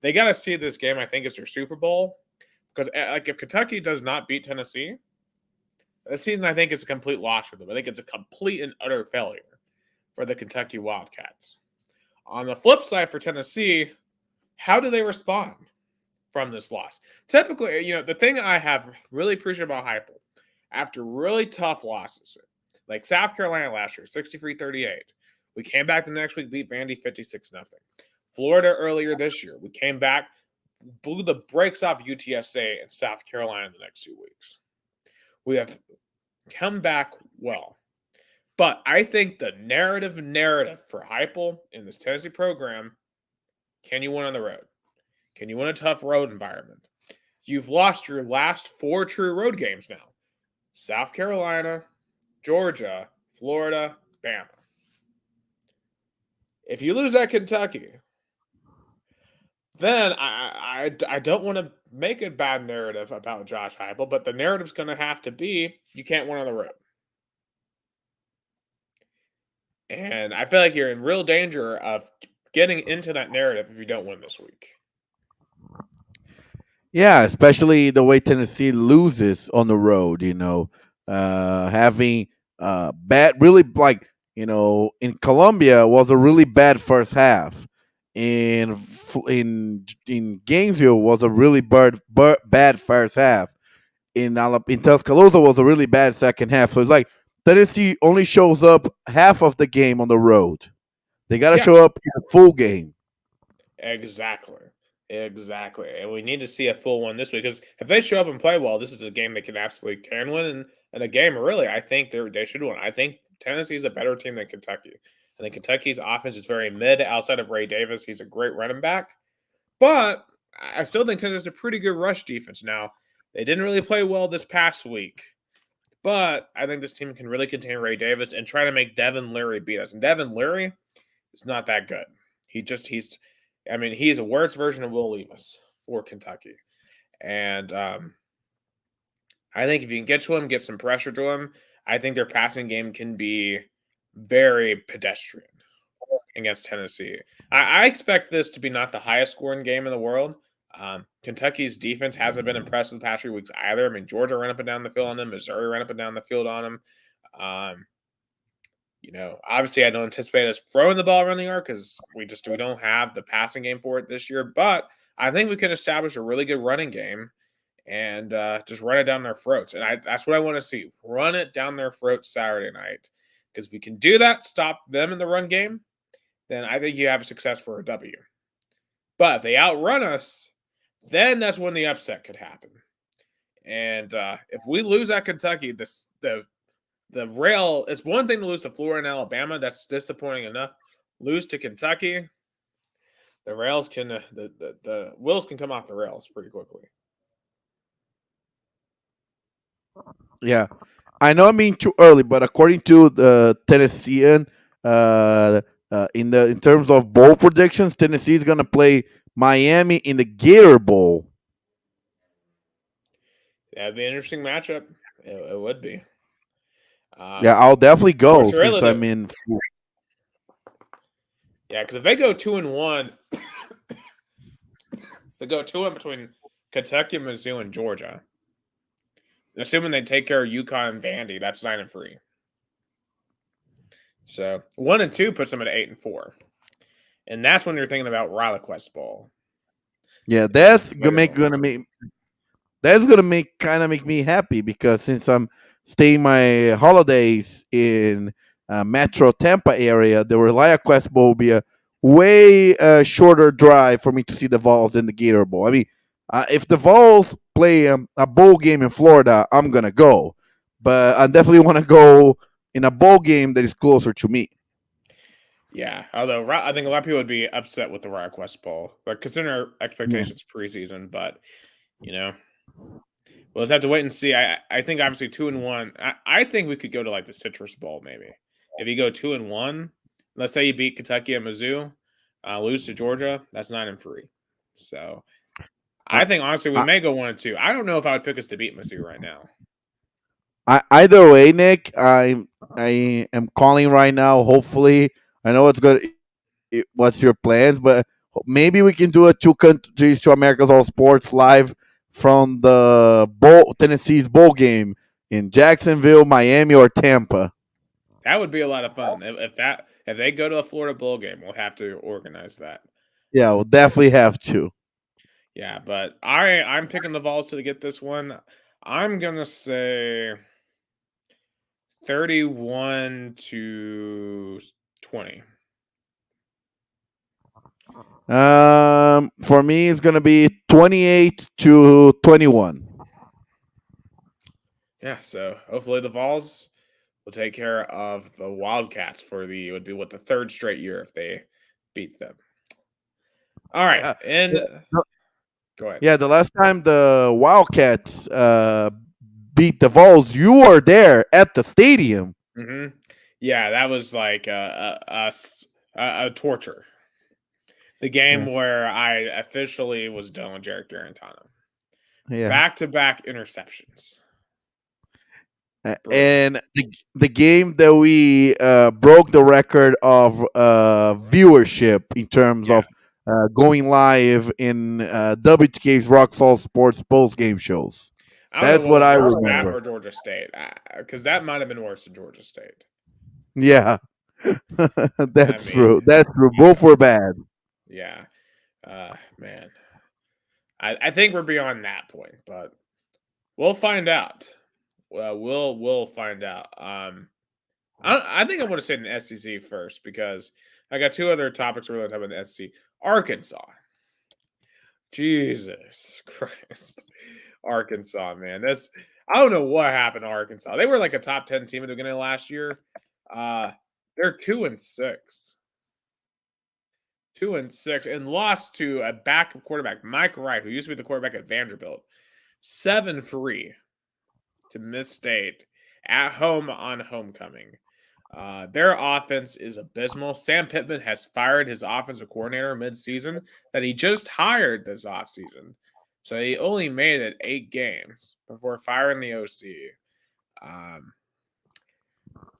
they got to see this game, I think, as their Super Bowl. Because like if Kentucky does not beat Tennessee, this season I think is a complete loss for them. I think it's a complete and utter failure for the Kentucky Wildcats. On the flip side for Tennessee, how do they respond from this loss? Typically, the thing I have really appreciated about Heupel, after really tough losses, like South Carolina last year, 63-38. We came back the next week, beat Vandy 56-0. Florida earlier this year, we came back, blew the brakes off UTSA and South Carolina in the next 2 weeks. We have come back well. But I think the narrative for Heupel in this Tennessee program, can you win on the road? Can you win a tough road environment? You've lost your last 4 true road games now. South Carolina, Georgia, Florida, Bama. If you lose at Kentucky, then I don't want to make a bad narrative about Josh Heupel, but the narrative's going to have to be you can't win on the road. And I feel like you're in real danger of getting into that narrative if you don't win this week. Yeah, especially the way Tennessee loses on the road. Having bad, really like in Colombia was a really bad first half. In Gainesville was a really bad first half. In Tuscaloosa was a really bad second half. So it's like Tennessee only shows up half of the game on the road. They got to Yeah, show up in the full game. exactly. Exactly. And we need to see a full one this week because if they show up and play well, this is a game they can absolutely can win. And a game, really, I think they should win. I think Tennessee's a better team than Kentucky. I think Kentucky's offense is very mid outside of Ray Davis. He's a great running back. But I still think Tennessee's a pretty good rush defense. Now, they didn't really play well this past week. But I think this team can really contain Ray Davis and try to make Devin Leary beat us. And Devin Leary is not that good. He's a worse version of Will Levis for Kentucky. And I think if you can get to him, get some pressure to him, I think their passing game can be very pedestrian against Tennessee. I expect this to be not the highest scoring game in the world. Kentucky's defense hasn't been impressive the past few weeks either. I mean, Georgia ran up and down the field on them. Missouri ran up and down the field on them. Um, obviously I don't anticipate us throwing the ball around the yard because we don't have the passing game for it this year. But I think we can establish a really good running game and just run it down their throats. And that's what I want to see. Run it down their throats Saturday night. Because if we can do that, stop them in the run game, then I think you have a success for a W. But if they outrun us, then that's when the upset could happen. And if we lose at Kentucky, the rail, it's one thing to lose to Florida and Alabama. That's disappointing enough. Lose to Kentucky, the rails can the wheels can come off the rails pretty quickly. Yeah, I know I'm being too early, but according to the Tennessean, uh, in terms of bowl predictions, Tennessee is gonna play Miami in the Gator Bowl. That'd be an interesting matchup. It would be. Yeah, I'll definitely go Which really since do. I'm in. Yeah, because if they go 2-1, they go 2-1 between Kentucky, Mizzou, and Georgia. Assuming they take care of UConn and Vandy, that's 9-3. So 1-2 puts them at 8-4, and that's when you're thinking about RileQuest Bowl. Yeah, that's gonna make kind of make me happy because since I'm staying my holidays in Metro Tampa area, the Relia Quest Bowl will be a way shorter drive for me to see the Vols than the Gator Bowl. I mean, if the Vols play a bowl game in Florida, I'm gonna go, but I definitely want to go in a bowl game that is closer to me. Yeah, although I think a lot of people would be upset with the RileQuest Bowl, but considering our Yeah. expectations preseason, but you know, we'll just have to wait and see. I think obviously 2-1. I think we could go to like the Citrus Bowl maybe. If you go 2-1, let's say you beat Kentucky and Mizzou, lose to Georgia, that's 9-3. So I, I think honestly we I, may go 1-2. I don't know if I would pick us to beat Mizzou right now. either way, Nick, I am calling right now. Hopefully, I know what's good. What's your plans? But maybe we can do a two countries to America's All Sports live from the bowl Tennessee's bowl game in Jacksonville, Miami, or Tampa. That would be a lot of fun. If they go to a Florida Bowl game, we'll have to organize that. Yeah, we'll definitely have to. Yeah, but I'm picking the Vols to get this one. I'm gonna say 31-20. For me, it's gonna be 28-21. Yeah, so hopefully the Vols will take care of the Wildcats for the third straight year if they beat them. All right, Yeah, and yeah, go ahead. yeah, the last time the Wildcats beat the Vols, you were there at the stadium. Hmm. Yeah, that was like a torture. The game Yeah, where I officially was done with Jarek Garantano. yeah. Back-to-back interceptions. Brutal. And the game that we broke the record of viewership in terms Yeah. of going live in WTK's Rock Salt Sports post game shows. I don't know That's what what was I worse, that remember. or Georgia State, because that might have been worse than Georgia State. Yeah, I that's mean, true. That's true. Both were bad. yeah, man. I think we're beyond that point, but we'll find out. Well, we'll find out. I think I want to say the SEC first because I got two other topics we're going to talk about in the SEC. Arkansas. Jesus Christ. Arkansas, man. I don't know what happened to Arkansas. They were like a top 10 team at the beginning of last year. Uh they're 2-6. 2-6 and lost to a backup quarterback, Mike Wright, who used to be the quarterback at Vanderbilt. 7-3 to Miss State at home on homecoming. Their offense is abysmal. Sam Pittman has fired his offensive coordinator midseason that he just hired this offseason. So he only made it 8 games before firing the OC.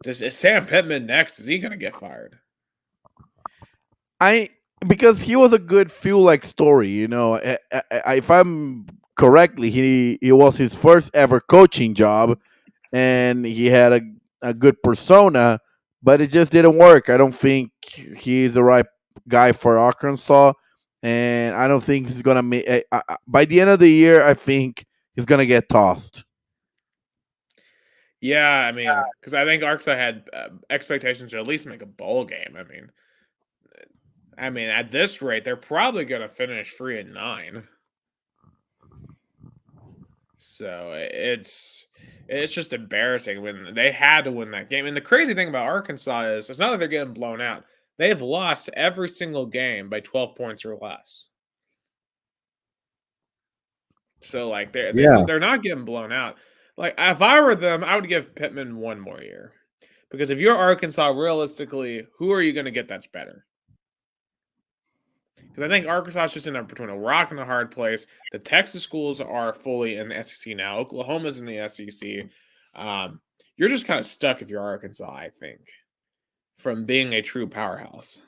Is Sam Pittman next? Is he going to get fired? I because he was a good feel like story. If I'm correctly, he was his first ever coaching job, and he had a good persona, but it just didn't work. I don't think he's the right guy for Arkansas, and I don't think he's gonna make. By the end of the year, I think he's gonna get tossed. Yeah, I mean, because I think Arkansas had expectations to at least make a bowl game. I mean, at this rate, they're probably going to finish 3-9. So it's just embarrassing when they had to win that game. And the crazy thing about Arkansas is it's not that they're getting blown out. They've lost every single game by 12 points or less. So like Yeah, they're not getting blown out. Like if I were them, I would give Pittman one more year. Because if you're Arkansas, realistically, who are you going to get that's better? Because I think Arkansas is just in between a rock and a hard place. The Texas schools are fully in the SEC now. Oklahoma's in the SEC. You're just kind of stuck if you're Arkansas, I think, from being a true powerhouse.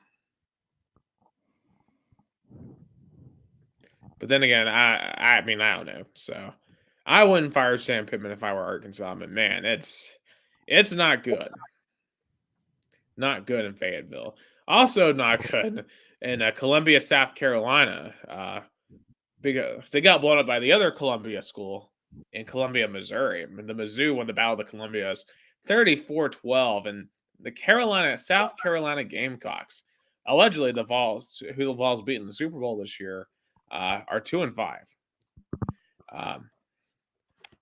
But then again, I mean, I don't know. So I wouldn't fire Sam Pittman if I were Arkansas, but man, it's not good. Not good in Fayetteville. Also not good in Columbia, South Carolina. Because they got blown up by the other Columbia school in Columbia, Missouri. I mean, the Mizzou won the Battle of the Columbias 34-12. And the South Carolina Gamecocks, allegedly who the Vols beat in the Super Bowl this year, are 2-5.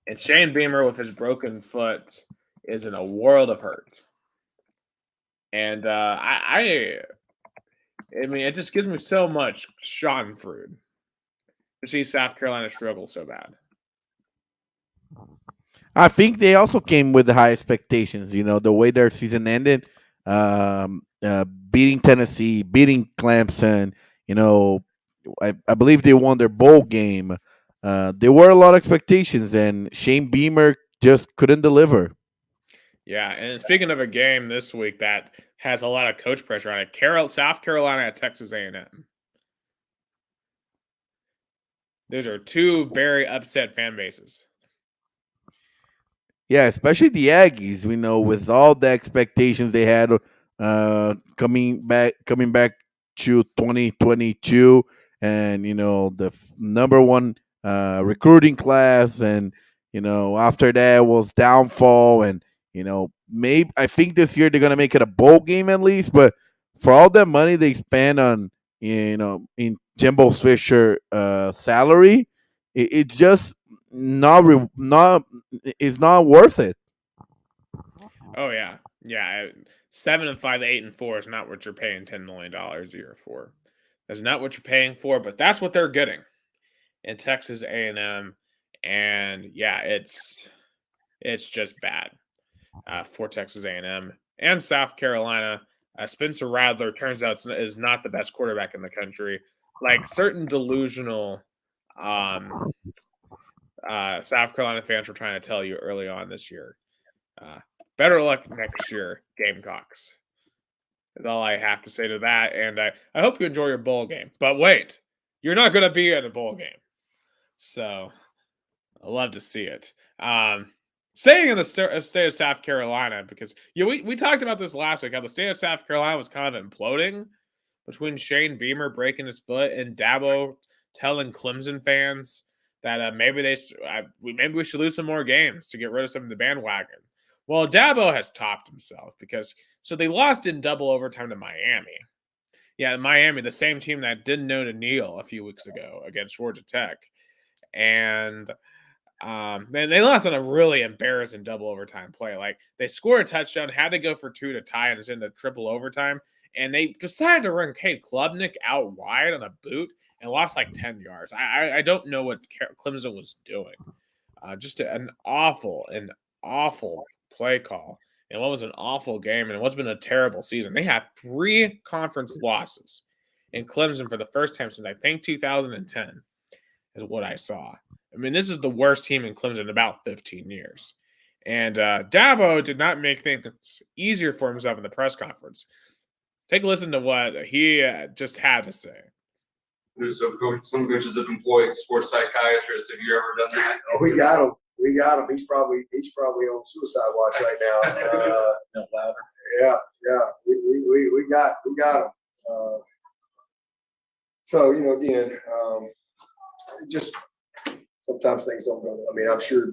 And Shane Beamer with his broken foot is in a world of hurt. And I mean, it just gives me so much schadenfreude to see South Carolina struggle so bad. I think they also came with high expectations. The way their season ended, beating Tennessee, beating Clemson. You know, I believe they won their bowl game. There were a lot of expectations, and Shane Beamer just couldn't deliver. Yeah, and speaking of a game this week that has a lot of coach pressure on it, South Carolina at Texas A&M. Those are two very upset fan bases. Yeah, especially the Aggies. We know with all the expectations they had coming back to 2022, and the number one recruiting class, and after that was downfall, and maybe I think this year they're gonna make it a bowl game at least, but for all that money they spend on in Jimbo Fisher salary, it's just not it's not worth it. Oh yeah, yeah. 7-5, 8-4 is not what you're paying $10 million a year for. That's not what you're paying for, but that's what they're getting in Texas A&M, and yeah, it's just bad for Texas A&M and South Carolina. Spencer Rattler turns out is not the best quarterback in the country. Like certain delusional um, South Carolina fans were trying to tell you early on this year. Better luck next year, Gamecocks. That's all I have to say to that. And I hope you enjoy your bowl game. But wait, you're not going to be at a bowl game. So I love to see it. Staying in the state of South Carolina, because we talked about this last week, how the state of South Carolina was kind of imploding between Shane Beamer breaking his foot and Dabo telling Clemson fans that maybe we should lose some more games to get rid of some of the bandwagon. Well, Dabo has topped himself because they lost in double overtime to Miami. Yeah, Miami, the same team that didn't know to kneel a few weeks ago against Georgia Tech. And they lost on a really embarrassing double overtime play. Like, they scored a touchdown, had to go for 2 to tie, and it's into triple overtime. And they decided to run Cade Klubnik out wide on a boot and lost like 10 yards. I don't know what Clemson was doing. Just an awful play call. And what was an awful game, and what's been a terrible season. They have 3 conference losses in Clemson for the first time since I think 2010 is what I saw. I mean, this is the worst team in Clemson in about 15 years. And Dabo did not make things easier for himself in the press conference. Take a listen to what he just had to say. So some coaches have employed sports psychiatrists. Have you ever done that? Oh, we got him. He's probably on suicide watch right now. Yeah. We got him. So again, just sometimes things don't go. I mean, I'm sure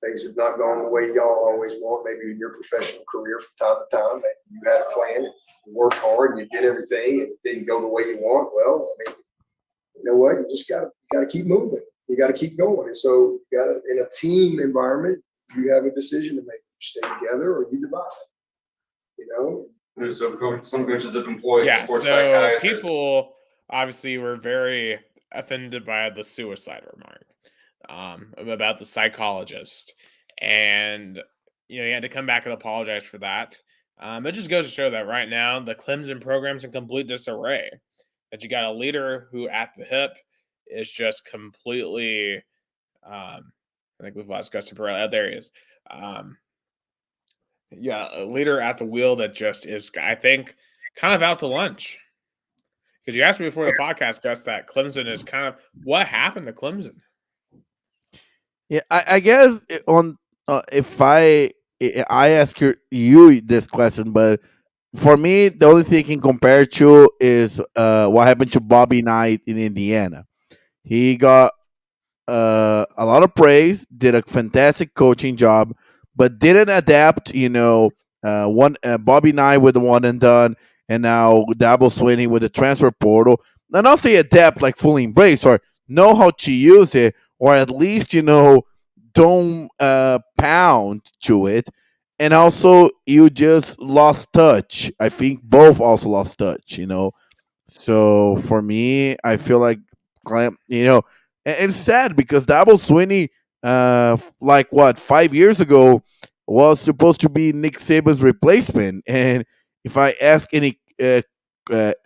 things have not gone the way y'all always want. Maybe in your professional career from time to time, maybe you had a plan, you worked hard, and you did everything, and it didn't go the way you want. Well, I mean, you know what? You just gotta keep moving. You got to keep going. And so you got to, in a team environment, you have a decision to make. You stay together or you divide. So some coaches have employed sports so psychiatrists. People obviously were very offended by the suicide remark about the psychologist. And, he had to come back and apologize for that. It just goes to show that right now the Clemson program's in complete disarray. That you got a leader who at the hip is just completely I think we've lost Gustavo. There he is. A leader at the wheel that just is, I think, kind of out to lunch. Because you asked me before the podcast, Gus, that Clemson is kind of what happened to Clemson. Yeah, I guess on if I ask you this question, but for me, the only thing I can compare to is what happened to Bobby Knight in Indiana. He got a lot of praise, did a fantastic coaching job, but didn't adapt. Bobby Knight with the one and done, and now Dabo Swinney with the transfer portal. And I'll say adapt like fully embrace or know how to use it, or at least don't pound to it. And also, you just lost touch. I think both also lost touch. So for me, I feel like and it's sad because Dabo Swinney, like 5 years ago, was supposed to be Nick Saban's replacement. And if I ask any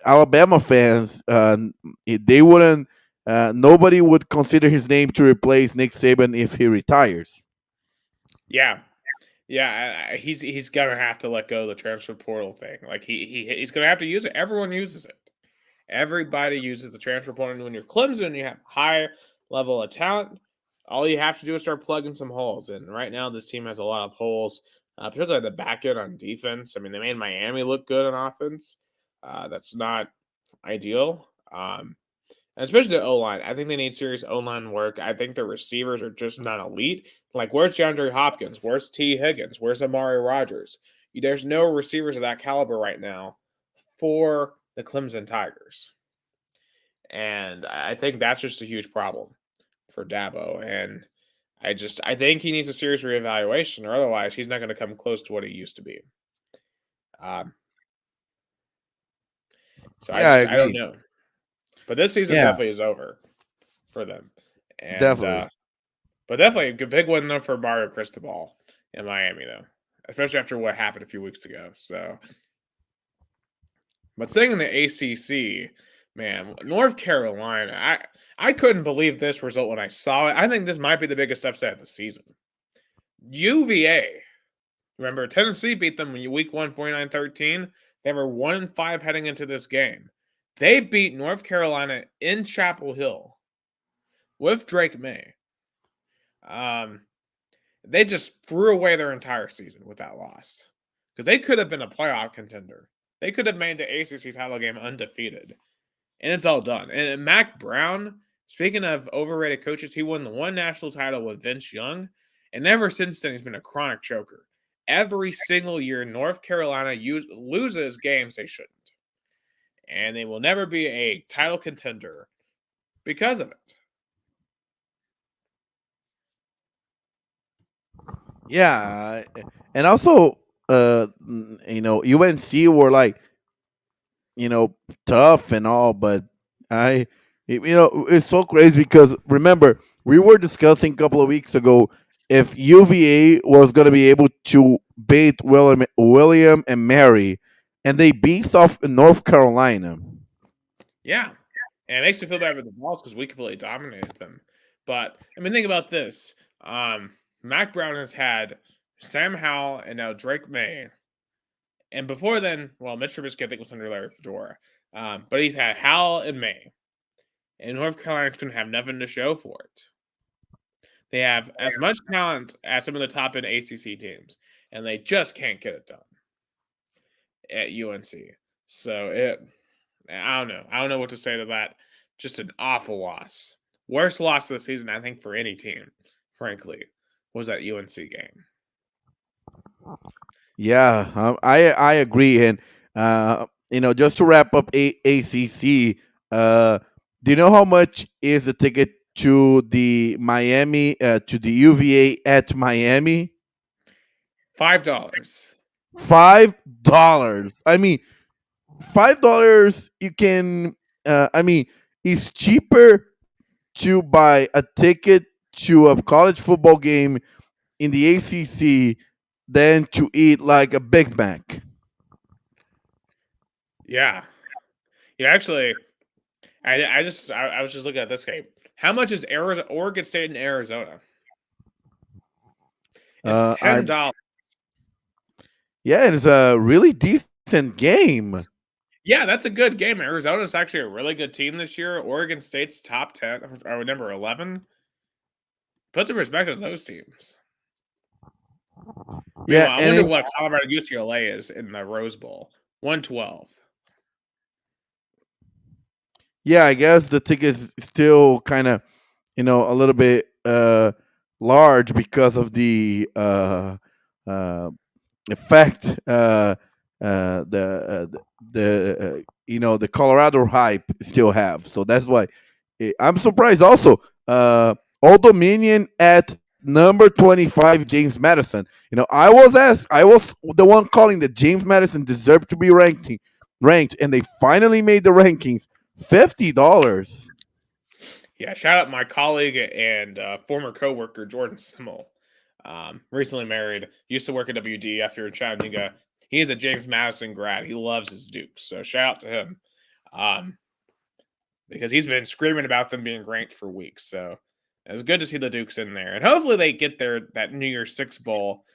Alabama fans, they wouldn't. Nobody would consider his name to replace Nick Saban if he retires. Yeah, he's gonna have to let go of the transfer portal thing. Like he's gonna have to use it. Everyone uses it. Everybody uses the transfer portal. And when you're Clemson, you have high level of talent. All you have to do is start plugging some holes. And right now, this team has a lot of holes, particularly at the back end on defense. I mean, they made Miami look good on offense. That's not ideal. And especially the O-line. I think they need serious O-line work. I think the receivers are just not elite. Like, where's DeAndre Hopkins? Where's T. Higgins? Where's Amari Rodgers? There's no receivers of that caliber right now for the Clemson Tigers. And I think that's just a huge problem for Dabo. And I think he needs a serious reevaluation, or otherwise he's not going to come close to what he used to be. I don't know. But this season definitely is over for them. And, definitely. But definitely a big win, though, for Mario Cristobal in Miami, though. Especially after what happened a few weeks ago. But staying in the ACC, man, North Carolina, I couldn't believe this result when I saw it. I think this might be the biggest upset of the season. UVA Remember, Tennessee beat them when week 1, 49-13. They were 1-5 heading into this game. They beat North Carolina in Chapel Hill with Drake May. They just threw away their entire season with that loss because they could have been a playoff contender. They could have made the ACC title game undefeated, and it's all done. And Mac Brown, speaking of overrated coaches, he won the one national title with Vince Young, and ever since then he's been a chronic choker. Every single year, North Carolina loses games they shouldn't, and they will never be a title contender because of it. Yeah, and also, UNC were like, tough and all, but it's so crazy because remember we were discussing a couple of weeks ago if UVA was going to be able to beat William and Mary, and they beat off North Carolina. Yeah, and it makes me feel bad with the Vols because we completely dominated them. But I mean, think about this: Mac Brown has had Sam Howell and now Drake May. And before then, well, Mitch Trubisky, I think, was under Larry Fedora. But he's had Howell and May. And North Carolina's going to have nothing to show for it. They have as much talent as some of the top end ACC teams. And they just can't get it done at UNC. So, I don't know. I don't know what to say to that. Just an awful loss. Worst loss of the season, I think, for any team, frankly, was that UNC game. Yeah, I agree, and just to wrap up ACC, do you know how much is the ticket to the Miami to the UVA at Miami? $5. $5. I mean, $5. You can. It's cheaper to buy a ticket to a college football game in the ACC than to eat like a Big Mac. Yeah. Yeah, actually, I was just looking at this game. How much is Oregon State and Arizona? It's $10. Yeah, it's a really decent game. Yeah, that's a good game. Arizona's actually a really good team this year. Oregon State's top 10 or number 11. Put some respect on those teams. Yeah, I wonder what Colorado UCLA is in the Rose Bowl. 112. Yeah, I guess the ticket is still kind of, a little bit large because of the effect the Colorado hype still have. So that's why I'm surprised. Also, Old Dominion at number 25, James Madison. I was the one calling that James Madison deserved to be ranked, and they finally made the rankings. $50. Yeah, shout out my colleague and former coworker Jordan Simmel. Recently married, used to work at WDF here in Chattanooga. He is a James Madison grad. He loves his Dukes, so shout out to him. Because he's been screaming about them being ranked for weeks. So it was good to see the Dukes in there, and hopefully they get that New Year's Six Bowl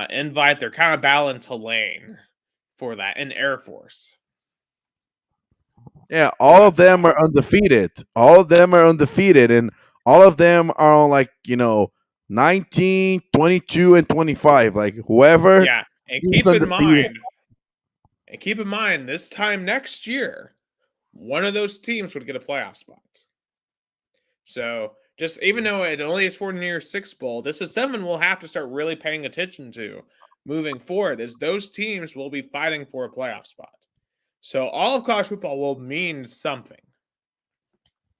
invite. They're kind of battling Tulane for that in Air Force. Yeah, all of them are undefeated. And all of them are on 19, 22, and 25. Like whoever. Yeah, and keep in mind, this time next year, one of those teams would get a playoff spot. So just even though it only is for New Year's Six Bowl, this is something we'll have to start really paying attention to moving forward, as those teams will be fighting for a playoff spot. So all of college football will mean something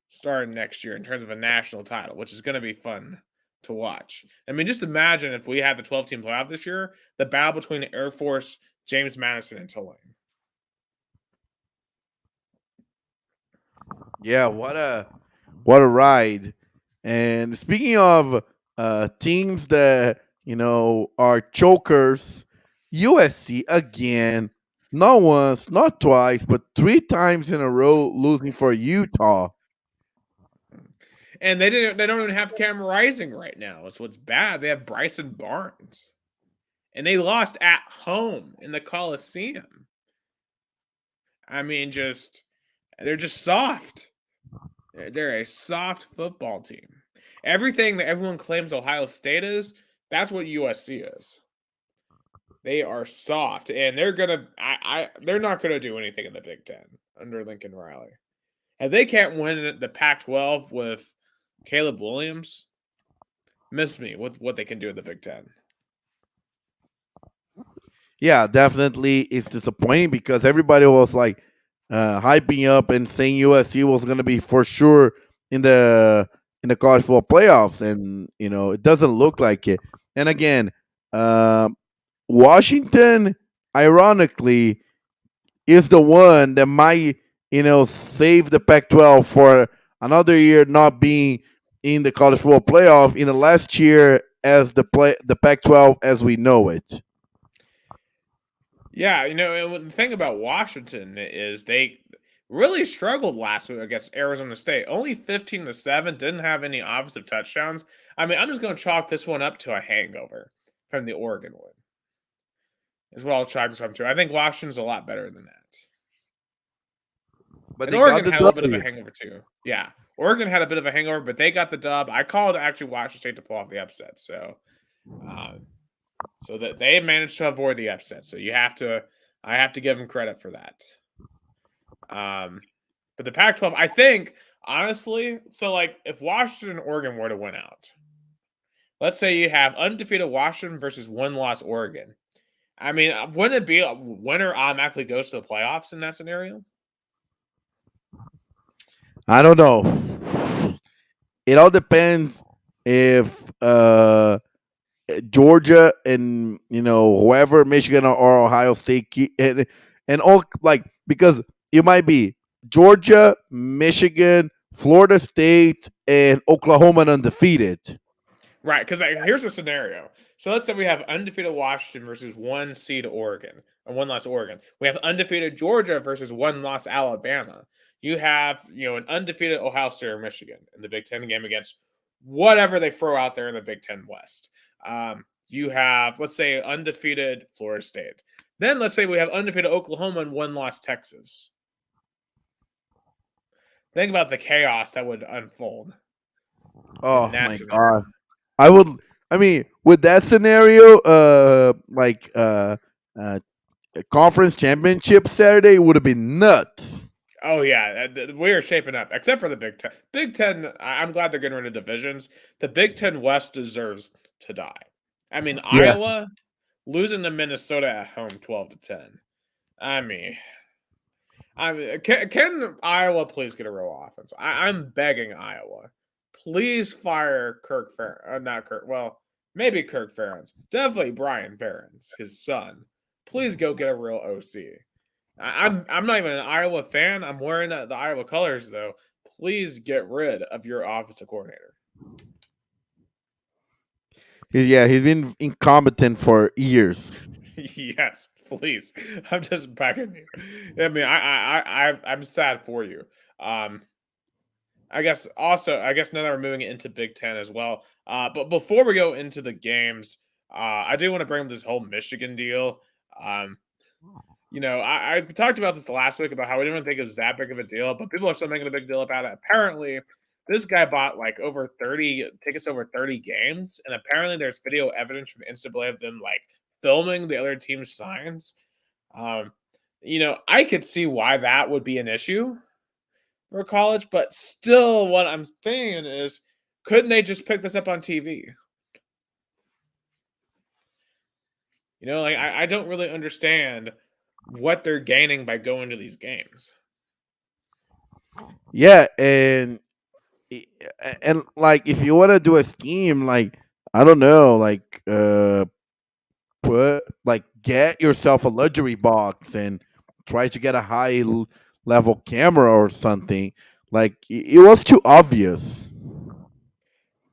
starting next year in terms of a national title, which is going to be fun to watch. I mean, just imagine if we had the 12-team playoff this year, the battle between Air Force, James Madison, and Tulane. Yeah, what a ride. And speaking of teams that are chokers, USC again, not once, not twice, but 3 times in a row losing for Utah. And they don't even have Cam Rising right now. That's what's bad. They have Bryson Barnes. and they lost at home in the Coliseum. I mean, they're just soft. They're a soft football team. Everything that everyone claims Ohio State is, that's what USC is. They are soft, and they're not gonna do anything in the Big Ten under Lincoln Riley. And they can't win the Pac-12 with Caleb Williams, miss me with what they can do in the Big Ten. Yeah, definitely it's disappointing because everybody was like hyping up and saying USC was going to be for sure in the college football playoffs, and it doesn't look like it. And again, um, Washington, ironically, is the one that might save the Pac-12 for another year not being in the college football playoff in the last year as the Pac-12 as we know it. Yeah, and the thing about Washington is they really struggled last week against Arizona State. Only 15-7, didn't have any offensive touchdowns. I mean, I'm just going to chalk this one up to a hangover from the Oregon win. Is what I'll chalk this up to. I think Washington's a lot better than that. But And they Oregon got the had a little bit of a W. hangover too. Yeah, Oregon had a bit of a hangover, but they got the dub. I called actually Washington State to pull off the upset, so that they managed to avoid the upset. So I have to give them credit for that. But the Pac-12, I think honestly, so like if Washington and Oregon were to win out, let's say you have undefeated Washington versus one-loss Oregon. I mean, wouldn't it be a winner automatically goes to the playoffs in that scenario? I don't know. It all depends if Georgia and whoever, Michigan or Ohio State and all, like, because it might be Georgia, Michigan, Florida State, and Oklahoma undefeated. Right, because here's a scenario. So let's say we have undefeated Washington versus one seed Oregon, or one loss Oregon. We have undefeated Georgia versus one loss Alabama. You have, an undefeated Ohio State or Michigan in the Big Ten game against whatever they throw out there in the Big Ten West. You have, let's say, undefeated Florida State. Then let's say we have undefeated Oklahoma and one loss Texas. Think about the chaos that would unfold. Oh my God. I mean, with that scenario, conference championship Saturday would have been nuts. Oh yeah, we are shaping up. Except for the Big Ten. Big Ten, I'm glad they're getting rid of divisions. The Big Ten West deserves to die. I mean, Yeah. Iowa losing to Minnesota at home, 12-10. I mean, can Iowa please get a real offense? I'm begging Iowa, please fire Kirk Ferentz. Not Kirk. Well, maybe Kirk Ferentz. Definitely Brian Ferentz, his son. Please go get a real OC. I'm not even an Iowa fan. I'm wearing the Iowa colors, though. Please get rid of your offensive coordinator. Yeah, he's been incompetent for years. Yes, please. I'm just begging you. I mean, I'm sad for you. I guess now that we're moving into Big Ten as well. But before we go into the games, I do want to bring up this whole Michigan deal. I talked about this last week about how we didn't think it was that big of a deal, but people are still making a big deal about it. Apparently, this guy bought like over 30 tickets over 30 games, and apparently there's video evidence from NCAA of them like filming the other team's signs. I could see why that would be an issue for college, but still, what I'm saying is, couldn't they just pick this up on TV? I don't really understand what they're gaining by going to these games. Yeah, and like if you want to do a scheme, like I don't know, like get yourself a luxury box and try to get a high level camera or something. Like it was too obvious.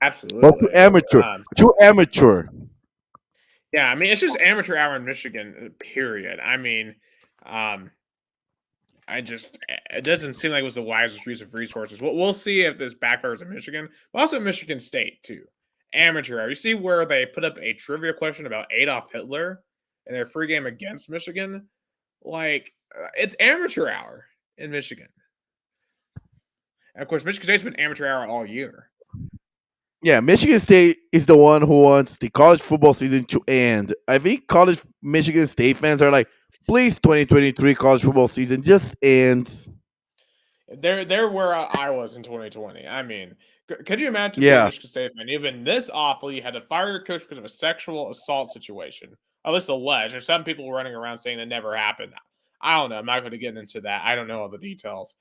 Absolutely. Well, too amateur. Too amateur. Yeah, I mean, it's just amateur hour in Michigan, period. I mean, it doesn't seem like it was the wisest use of resources. We'll see if this backfires in Michigan, but also Michigan State, too. Amateur hour. You see where they put up a trivia question about Adolf Hitler in their pregame against Michigan? Like, it's amateur hour in Michigan. And of course, Michigan State's been amateur hour all year. Yeah, Michigan State is the one who wants the college football season to end. I think college Michigan State fans are like, please, 2023 college football season just ends. They're where I was in 2020. I mean, could you imagine being a Yeah. Michigan State fan? Even this awful, you had to fire your coach because of a sexual assault situation. At least alleged. There's some people running around saying that never happened. I don't know. I'm not going to get into that. I don't know all the details.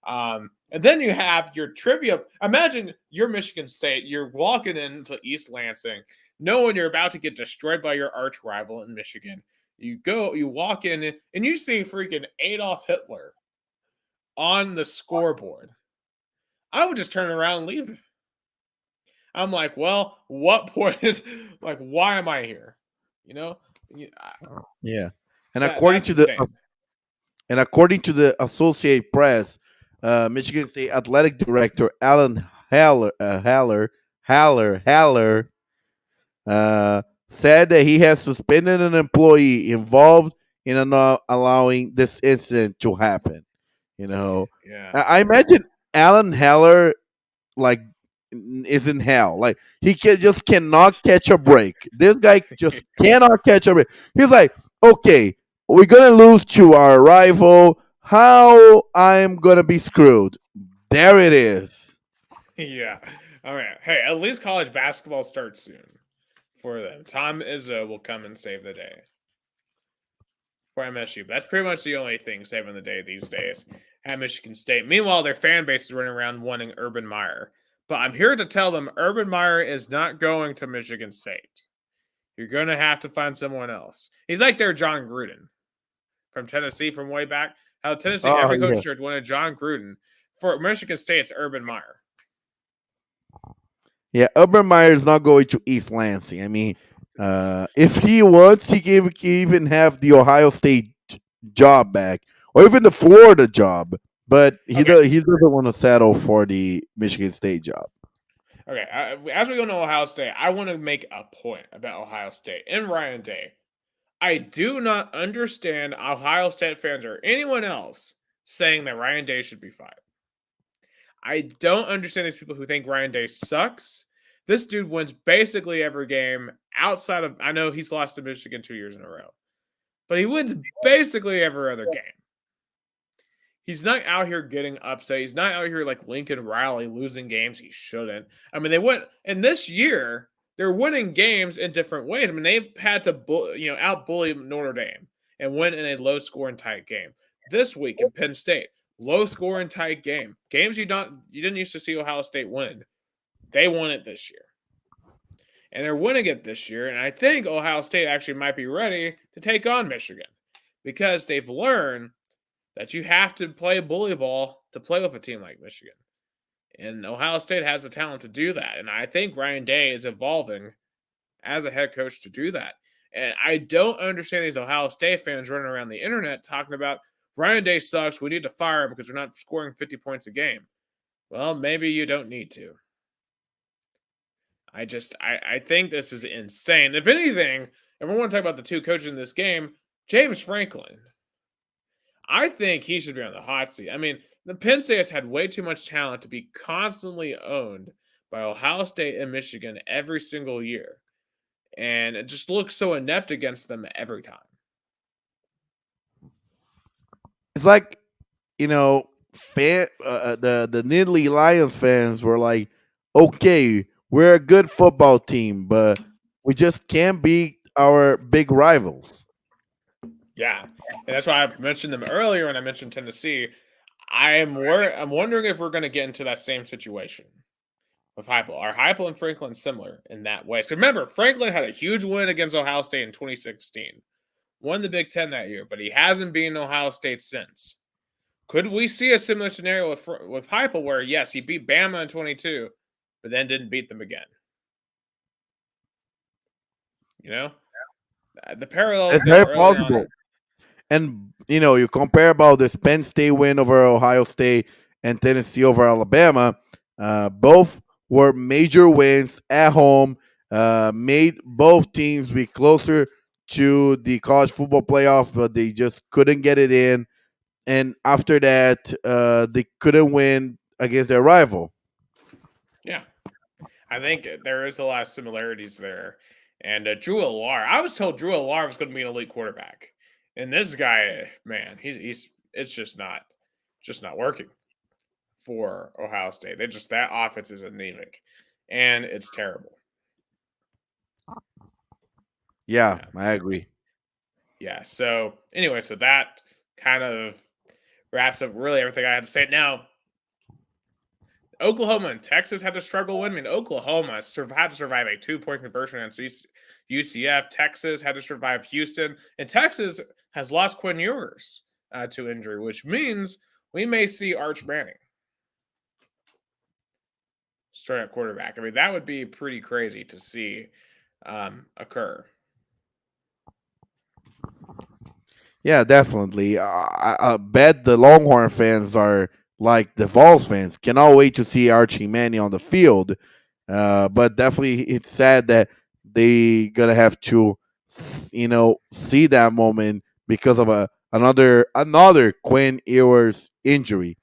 And then you have your trivia. Imagine you're Michigan State. You're walking into East Lansing, knowing you're about to get destroyed by your arch rival in Michigan. You walk in, and you see freaking Adolf Hitler on the scoreboard. I would just turn around and leave. I'm like, well, what point? Like, why am I here? You know? Yeah. And That- according that's to the insane. and according to the Associated Press, Michigan State athletic director Alan Haller said that he has suspended an employee involved in not allowing this incident to happen. You know, Yeah. I imagine Alan Haller like is in hell. Like he just cannot catch a break. This guy just cannot catch a break. He's like, okay, we're gonna lose to our rival. How I'm gonna be screwed? There it is. Yeah. All right. Hey, at least college basketball starts soon for them. Tom Izzo will come and save the day for MSU. But that's pretty much the only thing saving the day these days at Michigan State. Meanwhile, their fan base is running around wanting Urban Meyer. But I'm here to tell them Urban Meyer is not going to Michigan State. You're going to have to find someone else. He's like their John Gruden from Tennessee from way back. How Tennessee, Oh, every coach yeah. church wanted John Gruden. For Michigan State, it's Urban Meyer. Yeah, Urban Meyer is not going to East Lansing. I mean, if he wants, he can even have the Ohio State job back, or even the Florida job. But he doesn't want to settle for the Michigan State job. Okay, as we go to Ohio State, I want to make a point about Ohio State and Ryan Day. I do not understand Ohio State fans or anyone else saying that Ryan Day should be fired. I don't understand these people who think Ryan Day sucks. This dude wins basically every game outside of, I know he's lost to Michigan 2 years in a row, but he wins basically every other game. He's not out here getting upset. He's not out here like Lincoln Riley losing games he shouldn't. I mean, they went, and this year they're winning games in different ways. I mean, they had to out bully Notre Dame and win in a low score and tight game. This week in Penn State, low score and tight game. Games you didn't used to see Ohio State win. They won it this year. And they're winning it this year. And I think Ohio State actually might be ready to take on Michigan because they've learned that you have to play bully ball to play with a team like Michigan. And Ohio State has the talent to do that. And I think Ryan Day is evolving as a head coach to do that. And I don't understand these Ohio State fans running around the internet talking about Ryan Day sucks. We need to fire him because we're not scoring 50 points a game. Well, maybe you don't need to. I think this is insane. If anything, and we want to talk about the two coaches in this game, James Franklin. I think he should be on the hot seat. I mean, the Penn State has had way too much talent to be constantly owned by Ohio State and Michigan every single year. And it just looks so inept against them every time. It's like, the Nittany Lions fans were like, okay, we're a good football team, but we just can't beat our big rivals. Yeah, and that's why I mentioned them earlier when I mentioned Tennessee. I'm wondering if we're going to get into that same situation with Heupel. Are Heupel and Franklin similar in that way? Because remember, Franklin had a huge win against Ohio State in 2016. Won the Big Ten that year, but he hasn't beaten Ohio State since. Could we see a similar scenario with Heupel where, yes, he beat Bama in 22, but then didn't beat them again? The parallels. It's very plausible. And, you compare about this Penn State win over Ohio State and Tennessee over Alabama. Both were major wins at home made both teams be closer to the college football playoff, but they just couldn't get it in. And after that, they couldn't win against their rival. Yeah. I think there is a lot of similarities there. And Drew Alar, I was told Drew Alar was going to be an elite quarterback, and this guy, man, he's it's just not working for Ohio State. They just that offense is anemic, and it's terrible. Yeah, Yeah, I agree. yeah. So anyway, so that kind of wraps up really everything I had to say. Now, Oklahoma and Texas had to struggle win. I mean, Oklahoma had to survive a 2-point conversion against UCF. Texas had to survive Houston. And Texas has lost Quinn Ewers to injury, which means we may see Arch Manning starting at quarterback. I mean, that would be pretty crazy to see occur. Yeah, definitely. I bet the Longhorn fans are like the Vols fans. Cannot wait to see Archie Manning on the field. But definitely, it's sad that they gonna have to, see that moment because of another Quinn Ewers injury.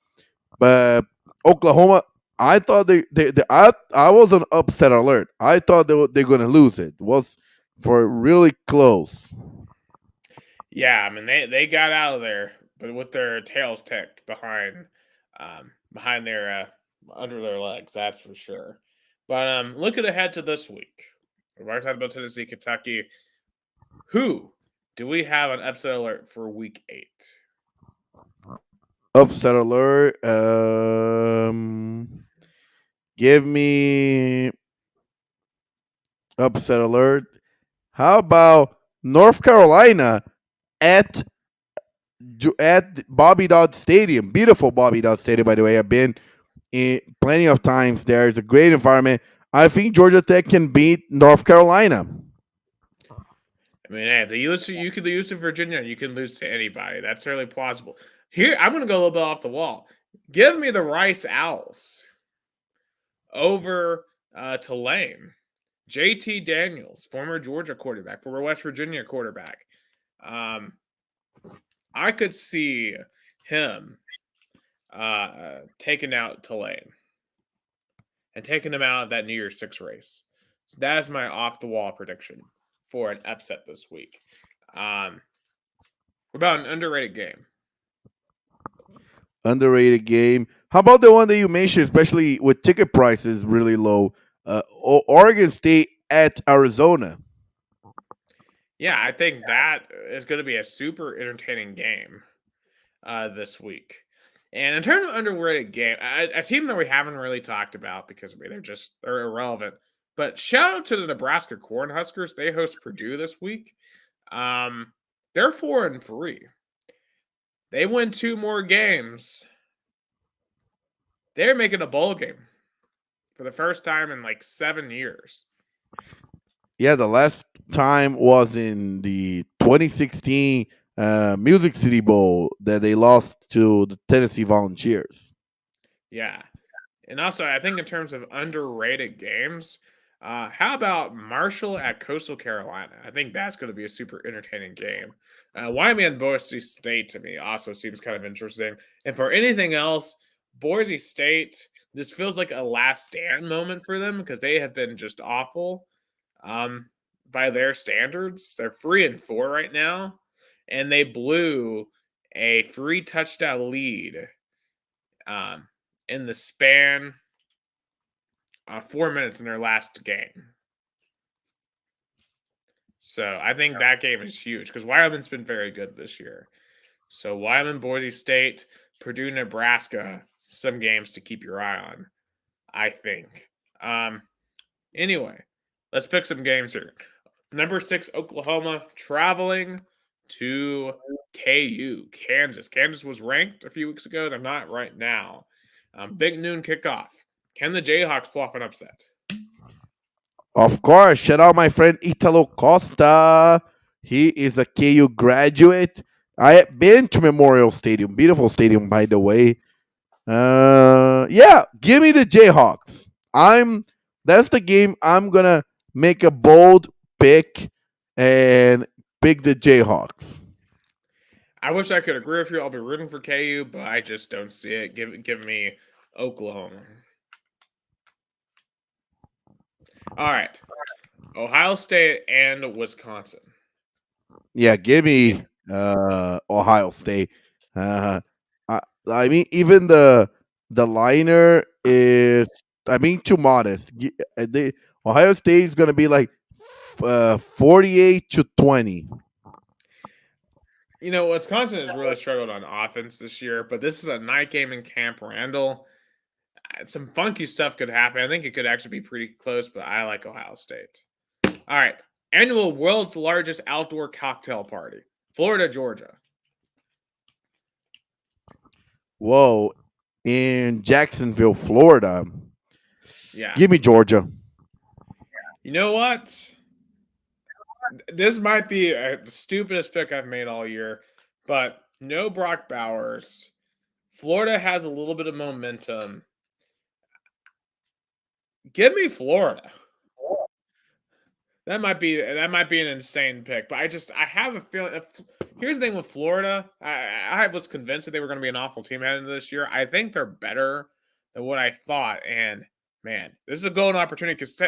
But Oklahoma, I thought I was on upset alert. I thought they're gonna lose it. It was for really close. Yeah, I mean they got out of there, but with their tails tucked behind their under their legs, that's for sure. But looking ahead to this week, we're already talking about Tennessee, Kentucky. Who do we have an upset alert for Week 8? Upset alert. Give me upset alert. How about North Carolina at at Bobby Dodd Stadium? Beautiful Bobby Dodd Stadium, by the way. I've been in plenty of times there. It's a great environment. I think Georgia Tech can beat North Carolina. I mean, hey, you could lose to Virginia, you can lose to anybody. That's certainly plausible. Here, I'm going to go a little bit off the wall. Give me the Rice Owls over Tulane. JT Daniels, former Georgia quarterback, former West Virginia quarterback. I could see him taking out Tulane and taking him out of that New Year's Six race. So that is my off the wall prediction for an upset this week. What about an underrated game? Underrated game. How about the one that you mentioned, especially with ticket prices really low? Oregon State at Arizona. Yeah, I think that is going to be a super entertaining game this week. And in terms of underrated game, a team that we haven't really talked about because I mean they're irrelevant. But shout out to the Nebraska Cornhuskers. They host Purdue this week. They're 4-3. They win 2 more games. They're making a bowl game for the first time in like 7 years. Yeah, the last time was in the 2016 Music City Bowl that they lost to the Tennessee Volunteers. Yeah. And also, I think in terms of underrated games, how about Marshall at Coastal Carolina? I think that's going to be a super entertaining game. Wyoming and Boise State to me also seems kind of interesting. And for anything else, Boise State, this feels like a last stand moment for them because they have been just awful by their standards. They're 3-4 right now, and they blew a 3 touchdown lead in the span 4 minutes in their last game. So I think that game is huge because Wyoming's been very good this year. So Wyoming, Boise State, Purdue, Nebraska, some games to keep your eye on, I think. Anyway, let's pick some games here. Number 6, Oklahoma, traveling to KU, Kansas. Kansas was ranked a few weeks ago. They're not right now. Big noon kickoff. Can the Jayhawks pull off an upset? Of course, shout out my friend Italo Costa. He is a KU graduate. I have been to Memorial Stadium, beautiful stadium, by the way. Yeah, give me the Jayhawks. That's the game I'm gonna make a bold pick and pick the Jayhawks. I wish I could agree with you. I'll be rooting for KU, but I just don't see it. Give me Oklahoma. All right. Ohio State and Wisconsin. Yeah, give me Ohio State. Uh, I mean, even the liner is, I mean, too modest. Ohio State is going to be like 48-20. Wisconsin has really struggled on offense this year, but this is a night game in Camp Randall. Some funky stuff could happen. I think it could actually be pretty close, but I like Ohio State. All right. Annual world's largest outdoor cocktail party. Florida, Georgia. Whoa, in Jacksonville, Florida. Yeah. Give me Georgia. You know what? This might be the stupidest pick I've made all year, but no Brock Bowers. Florida has a little bit of momentum. Give me Florida. That might be an insane pick, but I have a feeling. Here's the thing with Florida. I was convinced that they were going to be an awful team heading into this year. I think they're better than what I thought, and man, this is a golden opportunity because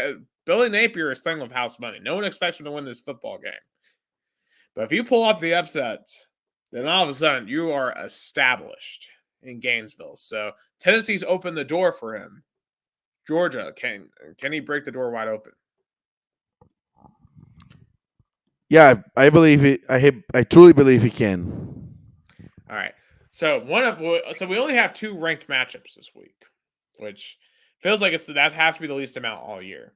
Billy Napier is playing with house money. No one expects him to win this football game, but if you pull off the upset, then all of a sudden you are established in Gainesville. So Tennessee's opened the door for him. Georgia, can he break the door wide open? Yeah, I believe it. I truly believe he can. All right. So we only have 2 ranked matchups this week, which feels like that has to be the least amount all year.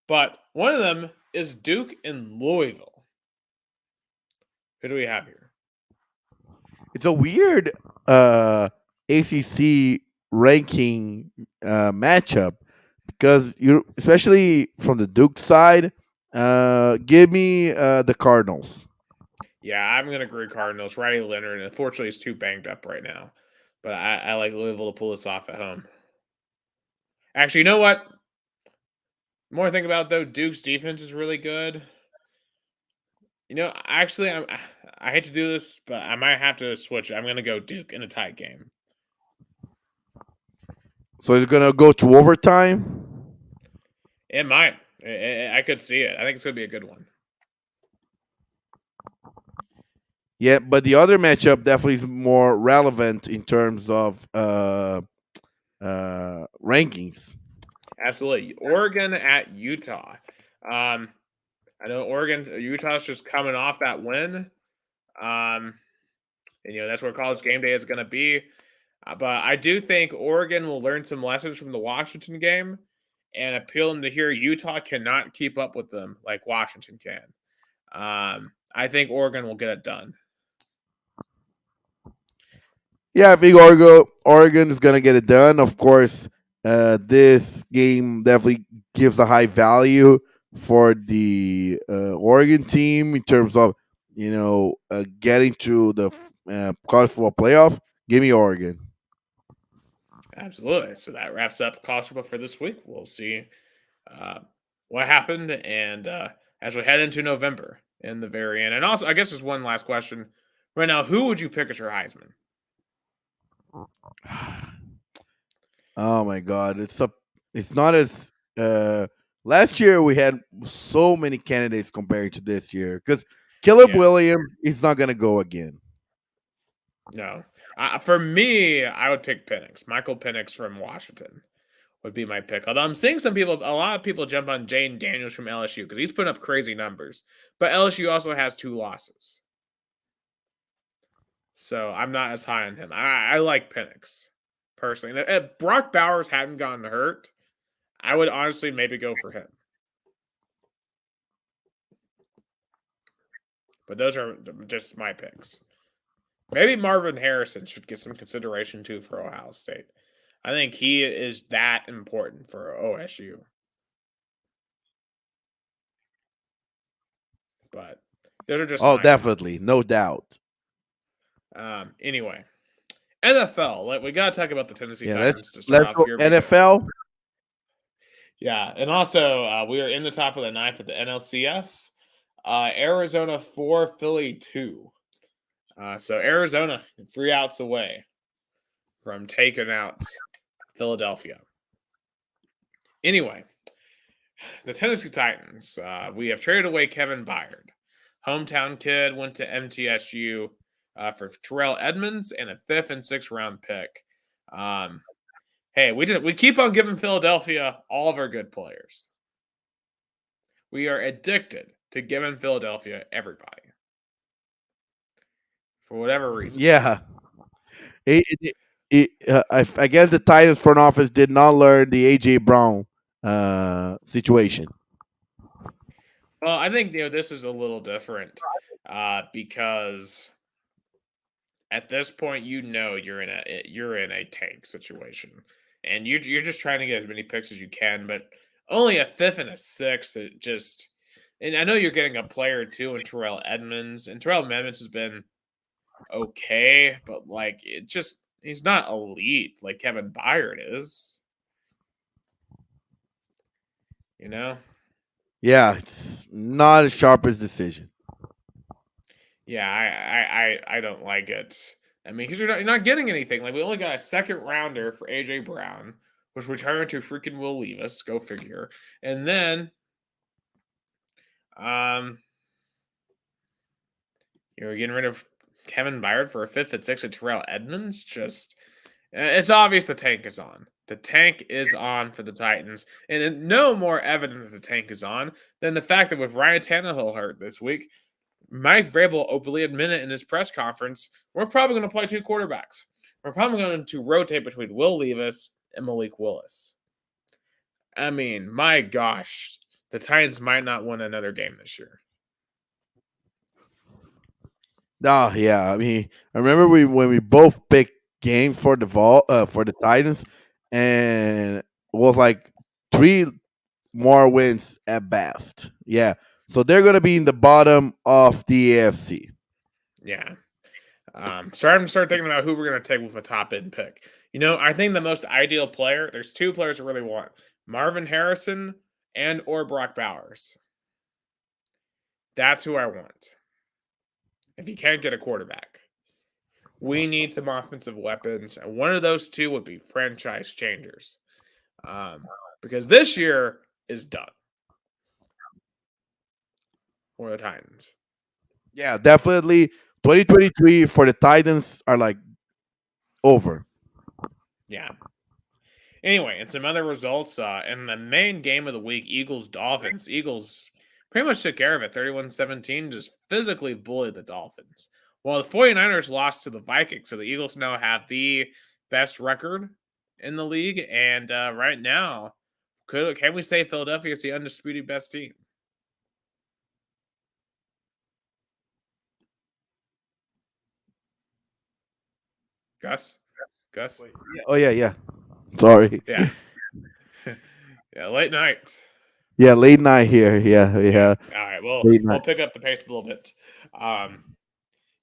But one of them is Duke and Louisville. Who do we have here? It's a weird ACC ranking matchup because especially from the Duke side, give me the Cardinals. Yeah, I'm going to agree Cardinals. Riley Leonard, unfortunately, is too banged up right now. But I like Louisville to pull this off at home. Actually, you know what? The more I think about it, though, Duke's defense is really good. Actually, I hate to do this, but I might have to switch. I'm going to go Duke in a tight game. So it's going to go to overtime? It might. I could see it. I think it's going to be a good one. Yeah, but the other matchup definitely is more relevant in terms of rankings. Absolutely. Oregon at Utah. I know Utah's just coming off that win. And that's where College Game Day is going to be. But I do think Oregon will learn some lessons from the Washington game and appeal them to hear Utah cannot keep up with them like Washington can. I think Oregon will get it done. Yeah, I think Oregon is going to get it done. Of course, this game definitely gives a high value for the Oregon team in terms of, getting to the college football playoff. Give me Oregon. Absolutely. So that wraps up college football for this week. We'll see what happened and as we head into November in the very end. And also, I guess there's one last question. Right now, who would you pick as your Heisman? Oh my God, it's not as last year we had so many candidates compared to this year because Caleb Williams is not gonna go again. No, for me, I would pick Penix. Michael Penix from Washington would be my pick. Although I'm seeing a lot of people jump on Jane Daniels from LSU because he's putting up crazy numbers, but LSU also has 2 losses. So I'm not as high on him. I like Penix personally. If Brock Bowers hadn't gotten hurt, I would honestly maybe go for him. But those are just my picks. Maybe Marvin Harrison should get some consideration too for Ohio State. I think he is that important for OSU. But those are just definitely, picks. No doubt. Anyway, NFL. We gotta talk about the Tennessee Titans to let's start off go here. NFL. Yeah, and also we are in the top of the ninth at the NLCS. Arizona 4, Philly 2. So Arizona 3 outs away from taking out Philadelphia. Anyway, the Tennessee Titans. We have traded away Kevin Byard. Hometown kid went to MTSU for Terrell Edmonds and a 5th and 6th round pick. Hey, we keep on giving Philadelphia all of our good players. We are addicted to giving Philadelphia everybody for whatever reason. Yeah, I guess the Titans front office did not learn the AJ Brown situation. Well, I think this is a little different because at this point you're in a tank situation, and you're just trying to get as many picks as you can, but only a 5th and a 6th. It just, and I know you're getting a player too in Terrell Edmonds, and Terrell Edmonds has been okay, but like he's not elite like Kevin Byard is. Yeah, it's not as sharp as decision. Yeah, I don't like it. I mean, because you're not getting anything. Like, we only got a 2nd rounder for AJ Brown, which returned to freaking Will Levis. Go figure. And then, you're getting rid of Kevin Byard for a 5th and 6th, and Terrell Edmonds. Just, it's obvious the tank is on. The tank is on for the Titans, and no more evident that the tank is on than the fact that with Ryan Tannehill hurt this week, Mike Vrabel openly admitted in his press conference, we're probably going to play 2 quarterbacks. We're probably going to rotate between Will Levis and Malik Willis. I mean, my gosh, the Titans might not win another game this year. Oh yeah, I mean, I remember when we both picked games for the Titans, and it was like 3 more wins at best. Yeah, so they're gonna be in the bottom of the AFC. Yeah. Starting to start thinking about who we're going to take with a top end pick. I think the most ideal player, there's 2 players I really want: Marvin Harrison and or Brock Bowers. That's who I want. If you can't get a quarterback, we need some offensive weapons, and one of those 2 would be franchise changers. Because this year is done for the Titans. Yeah, definitely. 2023 for the Titans are like over. Yeah. Anyway, and some other results in the main game of the week, Eagles-Dolphins. Eagles pretty much took care of it, 31-17, just physically bullied the Dolphins. Well, the 49ers lost to the Vikings, so the Eagles now have the best record in the league, and right now, can we say Philadelphia is the undisputed best team? Gus? Oh yeah. Sorry. Yeah. Yeah, late night. Yeah, late night here. Yeah. All right, well, Late we'll night. pick up the pace a little bit.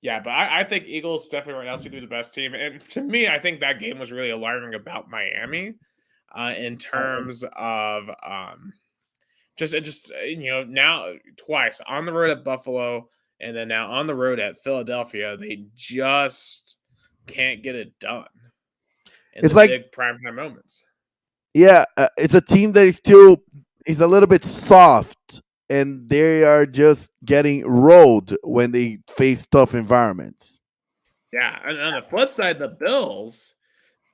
Yeah, but I think Eagles definitely right now seem to be the best team. And to me, I think that game was really alarming about Miami in terms of now twice on the road at Buffalo and then now on the road at Philadelphia, they just can't get it done in It's the like, big primetime moments. yeah, it's a team that is a little bit soft, and they are just getting rolled when they face tough environments. Yeah, and on the flip side, the Bills,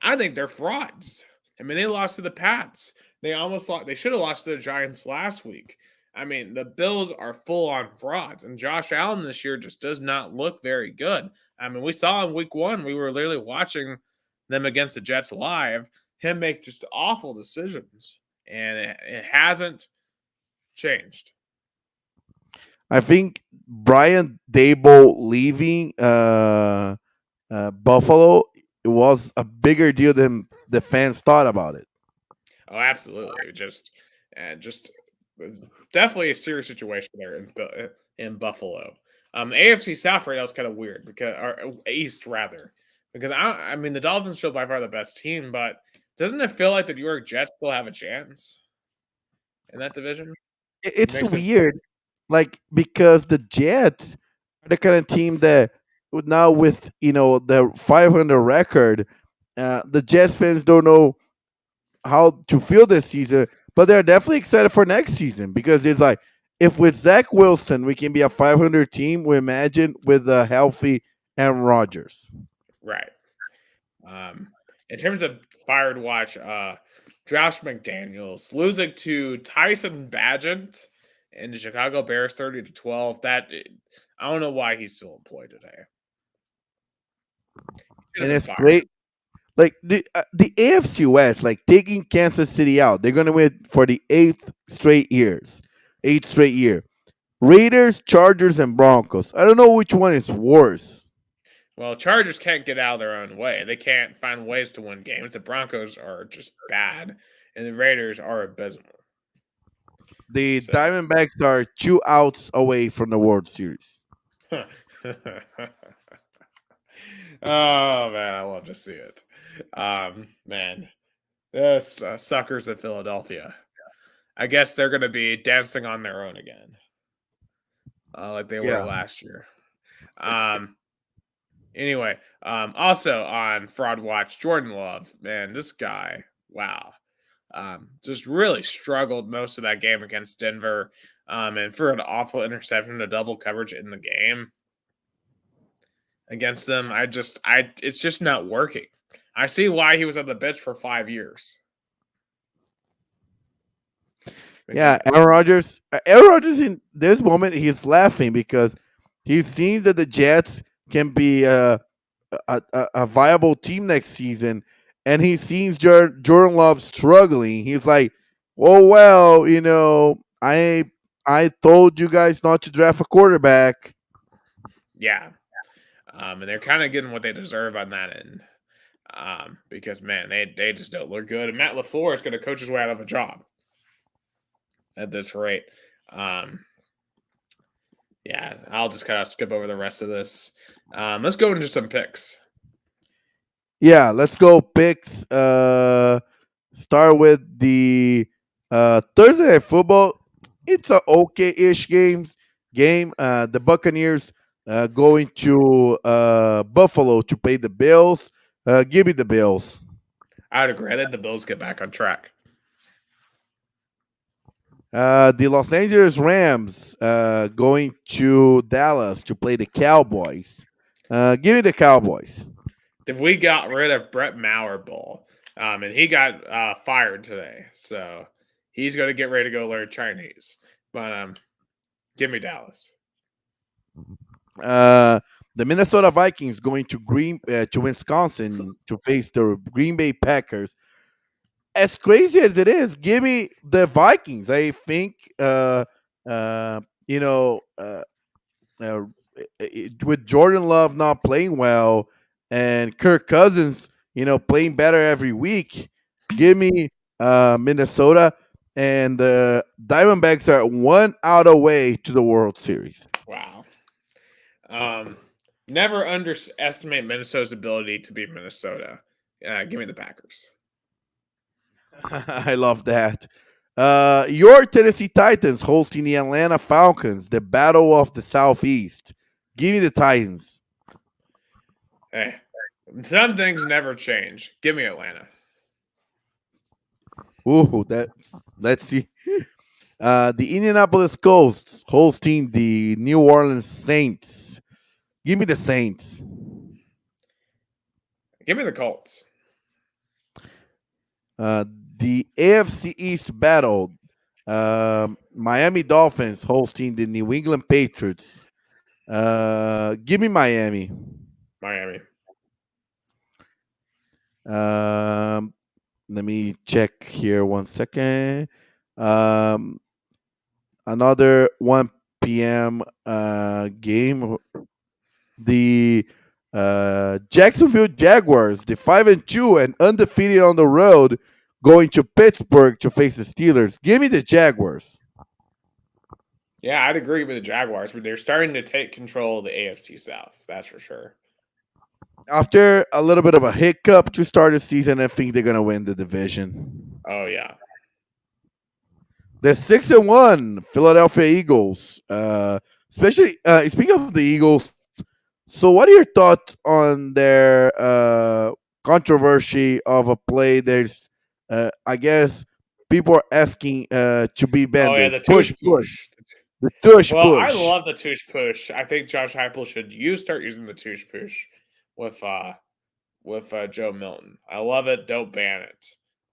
I think they're frauds. I mean, they lost to the Pats. They almost lost. They should have lost to the Giants last week. I mean, the Bills are full on frauds, and Josh Allen this year just does not look very good. I mean, we saw in week 1, we were literally watching them against the Jets live, him make just awful decisions, and it hasn't changed. I think Brian Dable leaving Buffalo, it was a bigger deal than the fans thought about it. Oh, absolutely. Just it's definitely a serious situation there in Buffalo. AFC South right now is kind of weird or East rather, because I mean the Dolphins still by far the best team, but doesn't it feel like the New York Jets still have a chance? in that division. It's Makes it weird, like because the Jets are the kind of team that now with the 500 record, the Jets fans don't know how to feel this season, but they're definitely excited for next season because it's like if with Zach Wilson we can be a 500 team, we imagine with a healthy Aaron Rodgers. right. In terms of fired watch, Josh McDaniels losing to Tyson Bagent and the Chicago Bears 30-12. I don't know why he's still employed today. Should have And been it's fired. great. Like the AFC West, like taking Kansas City out, they're gonna win for the eighth straight year. Raiders, Chargers, and Broncos. I don't know which one is worse. Well, Chargers can't get out of their own way. They can't find ways to win games. The Broncos are just bad, and the Raiders are abysmal. The So, Diamondbacks are 2 outs away from the World Series. oh man, I love to see it. Man, this suckers at Philadelphia. I guess they're going to be dancing on their own again, like they were Yeah. last year. Anyway, also on Fraud Watch, Jordan Love, man, this guy, wow. Just really struggled most of that game against Denver. And for an awful interception to double coverage in the game against them, it's just not working. I see why he was on the bench for 5 years. Yeah, Aaron Rodgers. Aaron Rodgers in this moment he's laughing because he sees that the Jets can be a viable team next season, and he sees Jordan Love struggling. He's like, "Oh well, I told you guys not to draft a quarterback." Yeah. And they're kind of getting what they deserve on that end. Because man, they just don't look good. And Matt LaFleur is going to coach his way out of a job at this rate. Yeah, I'll just kind of skip over the rest of this. Let's go into some picks. Yeah, let's go picks. Start with the Thursday Night Football. It's a okay-ish game. The Buccaneers going to Buffalo to play the Bills. Give me the Bills. I would agree. I think the Bills get back on track. The Los Angeles Rams going to Dallas to play the Cowboys. Give me the Cowboys. If we got rid of Brett Mauerbull, and he got fired today, so he's going to get ready to go learn Chinese. But give me Dallas. The Minnesota Vikings going to Wisconsin to face the Green Bay Packers. As crazy as it is, give me the Vikings. I think you know with Jordan Love not playing well and Kirk Cousins, playing better every week. Give me Minnesota, and the Diamondbacks are 1 out away to the World Series. Wow. Never underestimate Minnesota's ability to beat Minnesota. Give me the Packers. I love that. Your Tennessee Titans hosting the Atlanta Falcons, the battle of the Southeast. Give me the Titans. Hey, some things never change. Give me Atlanta. Ooh, let's see. The Indianapolis Colts hosting the New Orleans Saints. Give me the Saints. Give me the Colts. The AFC East battle. Miami Dolphins hosting the New England Patriots. Give me Miami. Miami. Let me check here 1 second. Another 1 p.m. Game. The Jacksonville Jaguars, the 5-2 and undefeated on the road, going to Pittsburgh to face the Steelers. Give me the Jaguars. Yeah, I'd agree with the Jaguars, but they're starting to take control of the AFC South. That's for sure. After a little bit of a hiccup to start the season, I think they're going to win the division. Oh, yeah. The 6-1 Philadelphia Eagles. Especially speaking of the Eagles, so what are your thoughts on their controversy of a play? There's, I guess, people are asking to be Oh yeah, bended. the Push, tush push. push. The tush Well, I push. love the tush push. I think Josh Heupel should start using the tush push with Joe Milton. I love it. Don't ban it.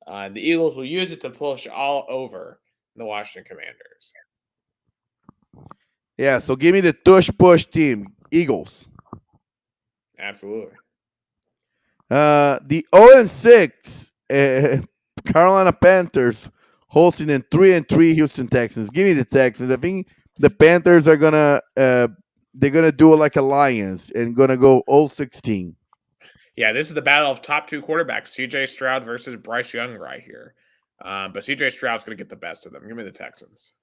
And the Eagles will use it to push all over the Washington Commanders. Yeah, so give me the tush push team, Eagles. Absolutely. The 0-6 Carolina Panthers hosting in 3-3 Houston Texans. Give me the Texans. I think the Panthers are gonna they're gonna do it like a Lions and gonna go 0-16. Yeah, this is the battle of top two quarterbacks: C.J. Stroud versus Bryce Young right here. But C.J. Stroud's going to get the best of them. Give me the Texans.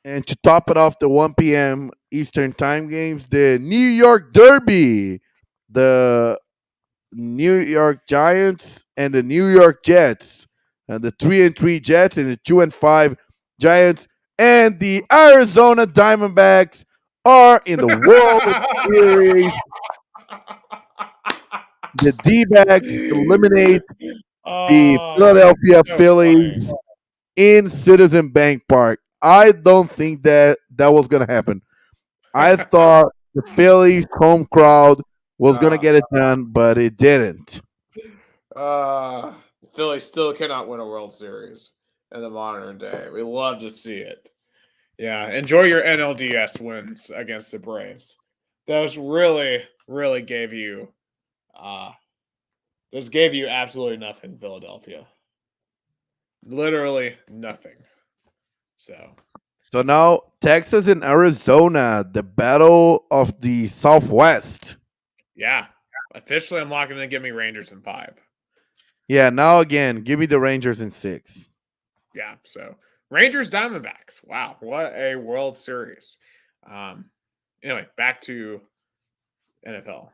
And to top it off, the 1 p.m. Eastern time games, the New York Derby, the New York Giants and the New York Jets, and the 3-3 Jets and the 2-5 Giants, and the Arizona Diamondbacks are in the World Series. The D-backs eliminate the Philadelphia So Phillies funny. in Citizen Bank Park. I don't think that was gonna happen. I thought the Phillies home crowd was gonna get it done, but it didn't. The Phillies still cannot win a World Series in the modern day. We love to see it. Yeah, enjoy your NLDS wins against the Braves. Those really, really gave you those gave you absolutely nothing, Philadelphia. Literally nothing. So now Texas and Arizona, the battle of the Southwest. Yeah. Officially I'm locking in. Give me Rangers in 5. Yeah, now again, give me the Rangers in 6. Yeah, so Rangers Diamondbacks. Wow, what a World Series. Anyway, back to NFL.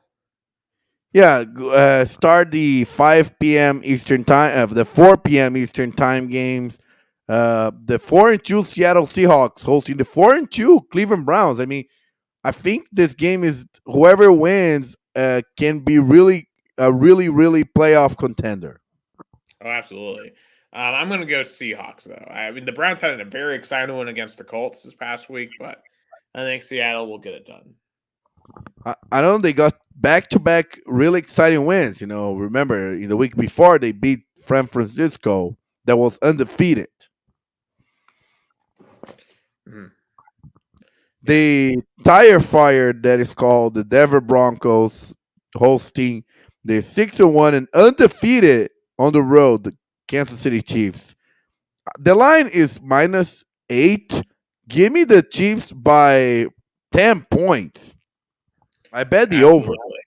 Yeah, start the 5 p.m. Eastern time, the 4 p.m. Eastern time games. The 4-2 Seattle Seahawks hosting the 4-2 Cleveland Browns. I mean, I think this game is whoever wins can be really a really playoff contender. Oh, absolutely. I'm going to go Seahawks, though. I mean, the Browns had a very exciting one against the Colts this past week, but I think Seattle will get it done. I know they got back-to-back really exciting wins. You know, remember in the week before they beat San Francisco, that was undefeated. Mhm. The tire fire that is called the Denver Broncos hosting the 6-1 and undefeated on the road, the Kansas City Chiefs. The line is -8. Give me the Chiefs by 10 points. I bet the over. Absolutely.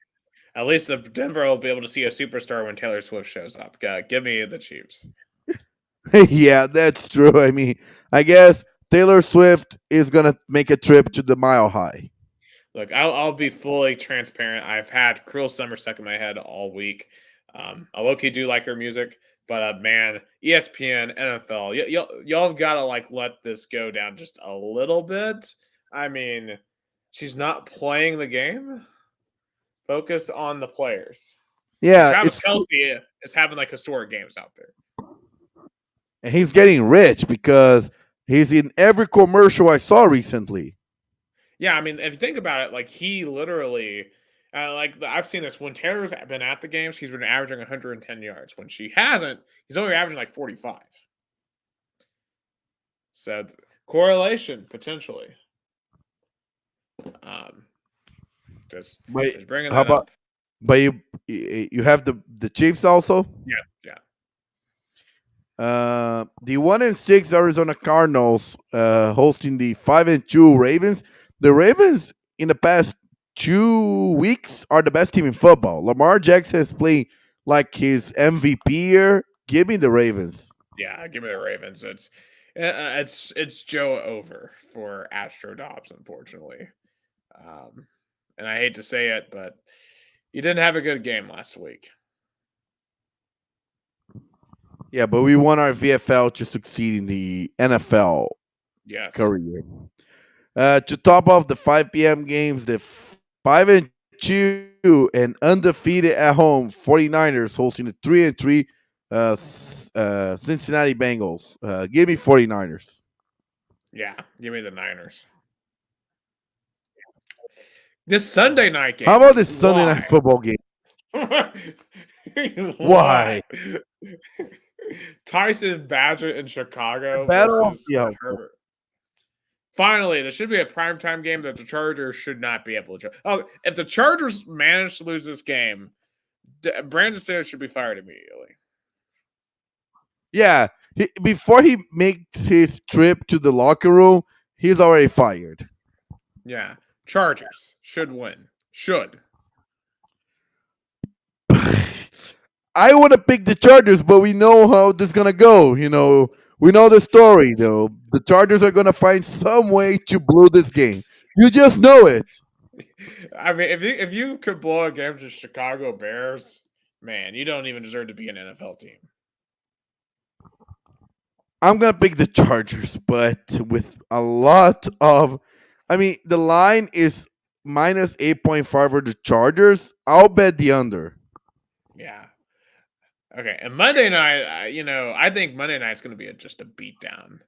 At least the Denver will be able to see a superstar when Taylor Swift shows up. Give me the Chiefs. Yeah, that's true. I mean, I guess Taylor Swift is gonna make a trip to the Mile High. Look, I'll be fully transparent. I've had Cruel Summer stuck in my head all week. I low-key do like her music, but man, ESPN, NFL, y'all gotta like let this go down just a little bit. I mean, she's not playing the game. Focus on the players. And Yeah, Travis Kelsey is having like historic games out there. and he's getting rich because he's in every commercial I saw recently. Yeah, I mean, if you think about it, like he literally, I've seen this when Taylor's been at the games, he's been averaging 110 yards. When she hasn't, he's only averaging like 45. So correlation potentially. Um, just But bringing how that about? up. But you have the Chiefs also. Yeah. The 1-6 Arizona Cardinals hosting the 5-2 Ravens. The Ravens in the past 2 weeks are the best team in football. Lamar Jackson is playing like his MVP year. Give me the Ravens. Yeah, give me the Ravens. It's Joe over for Astro Dobbs, unfortunately. And I hate to say it, but you didn't have a good game last week. Yeah, but we want our VFL to succeed in the NFL Yes. career. To top off the 5 p.m. games, the 5-2 and undefeated at home 49ers hosting the 3-3 Cincinnati Bengals. Give me 49ers. Yeah, give me the Niners. This Sunday night game. How about this Sunday Why? night football game? Why? Tyson Badger in Chicago Battle of versus the Herbert. Finally, there should be a primetime game that the Chargers should not be able to. Oh, if the Chargers manage to lose this game, Brandon Staley should be fired immediately. Yeah, before he makes his trip to the locker room, he's already fired. Yeah, Chargers should win. Should. I want to pick the Chargers, but we know how this is gonna go. We know the story, though. The Chargers are gonna find some way to blow this game. You just know it. I mean, if you could blow a game to the Chicago Bears, man, you don't even deserve to be an NFL team. I'm gonna pick the Chargers, but with a lot of, the line is minus 8.5 for the Chargers. I'll bet the under. Yeah. Okay, and Monday night, I think Monday night's going to be just a beatdown.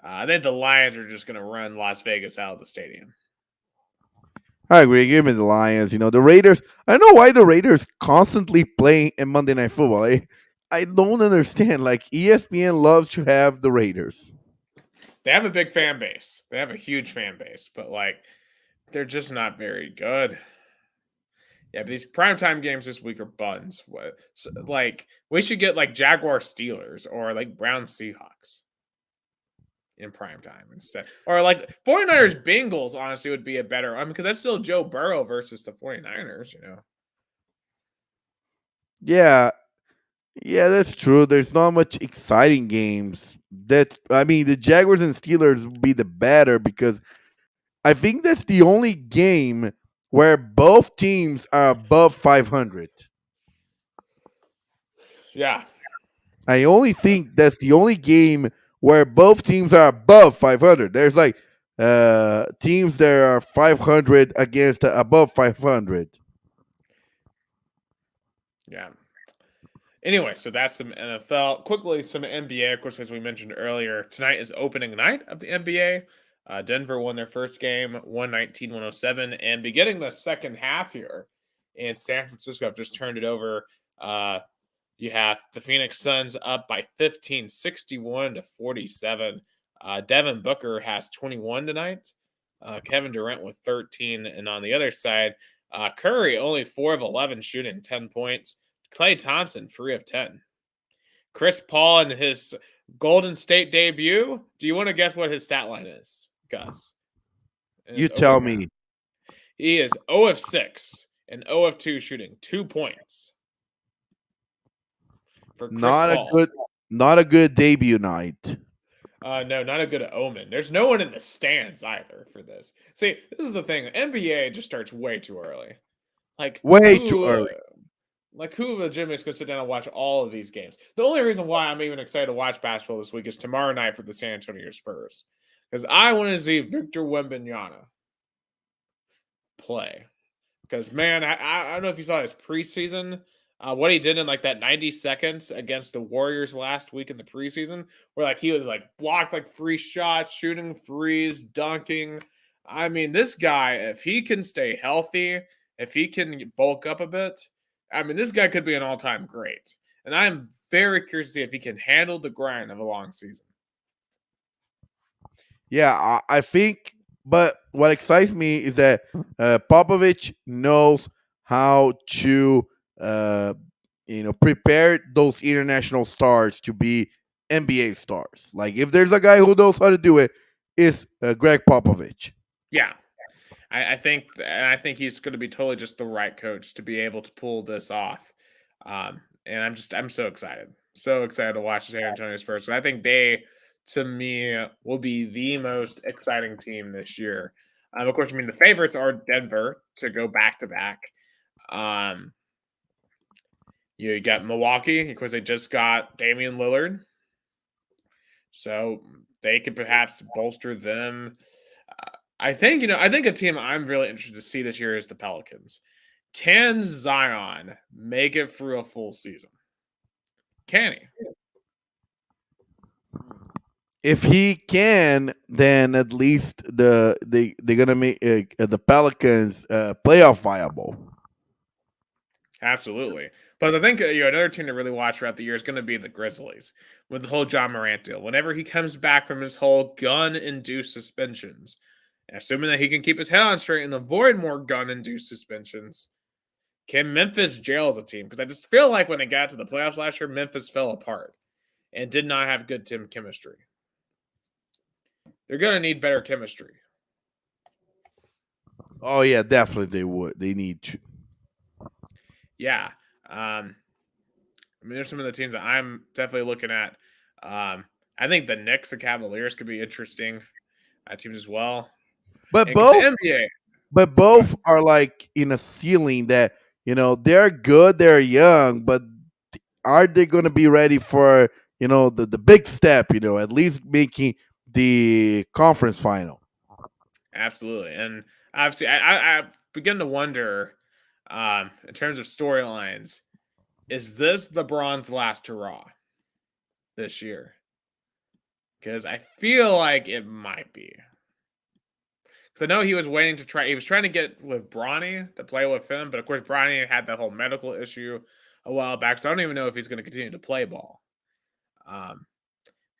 I think the Lions are just going to run Las Vegas out of the stadium. I agree. Give me the Lions. The Raiders. I don't know why the Raiders constantly play in Monday Night Football. I don't understand. Like, ESPN loves to have the Raiders. They have a big fan base. They have a huge fan base, but they're just not very good. Yeah, but these primetime games this week are buns. So, we should get Jaguar Steelers or Brown Seahawks in primetime instead. Or 49ers Bengals, honestly, would be a better because that's still Joe Burrow versus the 49ers, Yeah, that's true. There's not much exciting games. The Jaguars and Steelers would be the better because I think that's the only game where both teams are above 500. Yeah. I only think that's the only game where both teams are above 500. There's teams that are 500 against above 500. Yeah. Anyway, so that's some NFL. Quickly, some NBA, of course, as we mentioned earlier. Tonight is opening night of the NBA. Denver won their first game, 119-107. And beginning the second half here in San Francisco, I've just turned it over. You have the Phoenix Suns up by 15, 61-47. Devin Booker has 21 tonight. Kevin Durant with 13. And on the other side, Curry only 4 of 11 shooting, 10 points. Klay Thompson, 3 of 10. Chris Paul in his Golden State debut. Do you want to guess what his stat line is, Gus? You tell me. He is 0 of 6 and 0 of 2 shooting, 2 points. For Chris Paul. Not a good debut night. No, not a good omen. There's no one in the stands either for this. See, this is the thing. NBA just starts way too early. Too early. Who legitimately is going to sit down and watch all of these games? The only reason why I'm even excited to watch basketball this week is tomorrow night for the San Antonio Spurs. Because I want to see Victor Wembanyama play. Because, man, I don't know if you saw his preseason, what he did in that 90 seconds against the Warriors last week in the preseason, where he was blocked free shots, shooting threes, dunking. I mean, this guy, if he can stay healthy, if he can bulk up a bit, this guy could be an all-time great. And I'm very curious to see if he can handle the grind of a long season. Yeah, I think, but what excites me is that Popovich knows how to, prepare those international stars to be NBA stars. If there's a guy who knows how to do it, it's Greg Popovich. Yeah. I think he's going to be totally just the right coach to be able to pull this off. And I'm so excited. So excited to watch the San Antonio Spurs. I think they, to me, will be the most exciting team this year. Of course, the favorites are Denver to go back-to-back. You got Milwaukee, of course. They just got Damian Lillard, so they could perhaps bolster them. I think a team I'm really interested to see this year is the Pelicans. Can Zion make it through a full season? Can he? If he can, then at least they're gonna make the Pelicans playoff viable. Absolutely. But I think another team to really watch throughout the year is going to be the Grizzlies with the whole John Morant deal. Whenever he comes back from his whole gun-induced suspensions, assuming that he can keep his head on straight and avoid more gun-induced suspensions, can Memphis jail as a team? Because I just feel like when it got to the playoffs last year, Memphis fell apart and did not have good team chemistry. They're going to need better chemistry. Oh yeah, definitely they would. They need to. Yeah. I mean, there's some of the teams that I'm definitely looking at. I think the Knicks and Cavaliers could be interesting teams as well. But And 'cause the NBA, both are like in a ceiling that they're good, they're young, but are they going to be ready for the big step? At least making the conference final. absolutely. And obviously, I begin to wonder, in terms of storylines, is this LeBron's last hurrah this year? Because I feel like it might be. Because I know he was trying to get with Bronny to play with him, but of course Bronny had that whole medical issue a while back, so I don't even know if he's going to continue to play ball.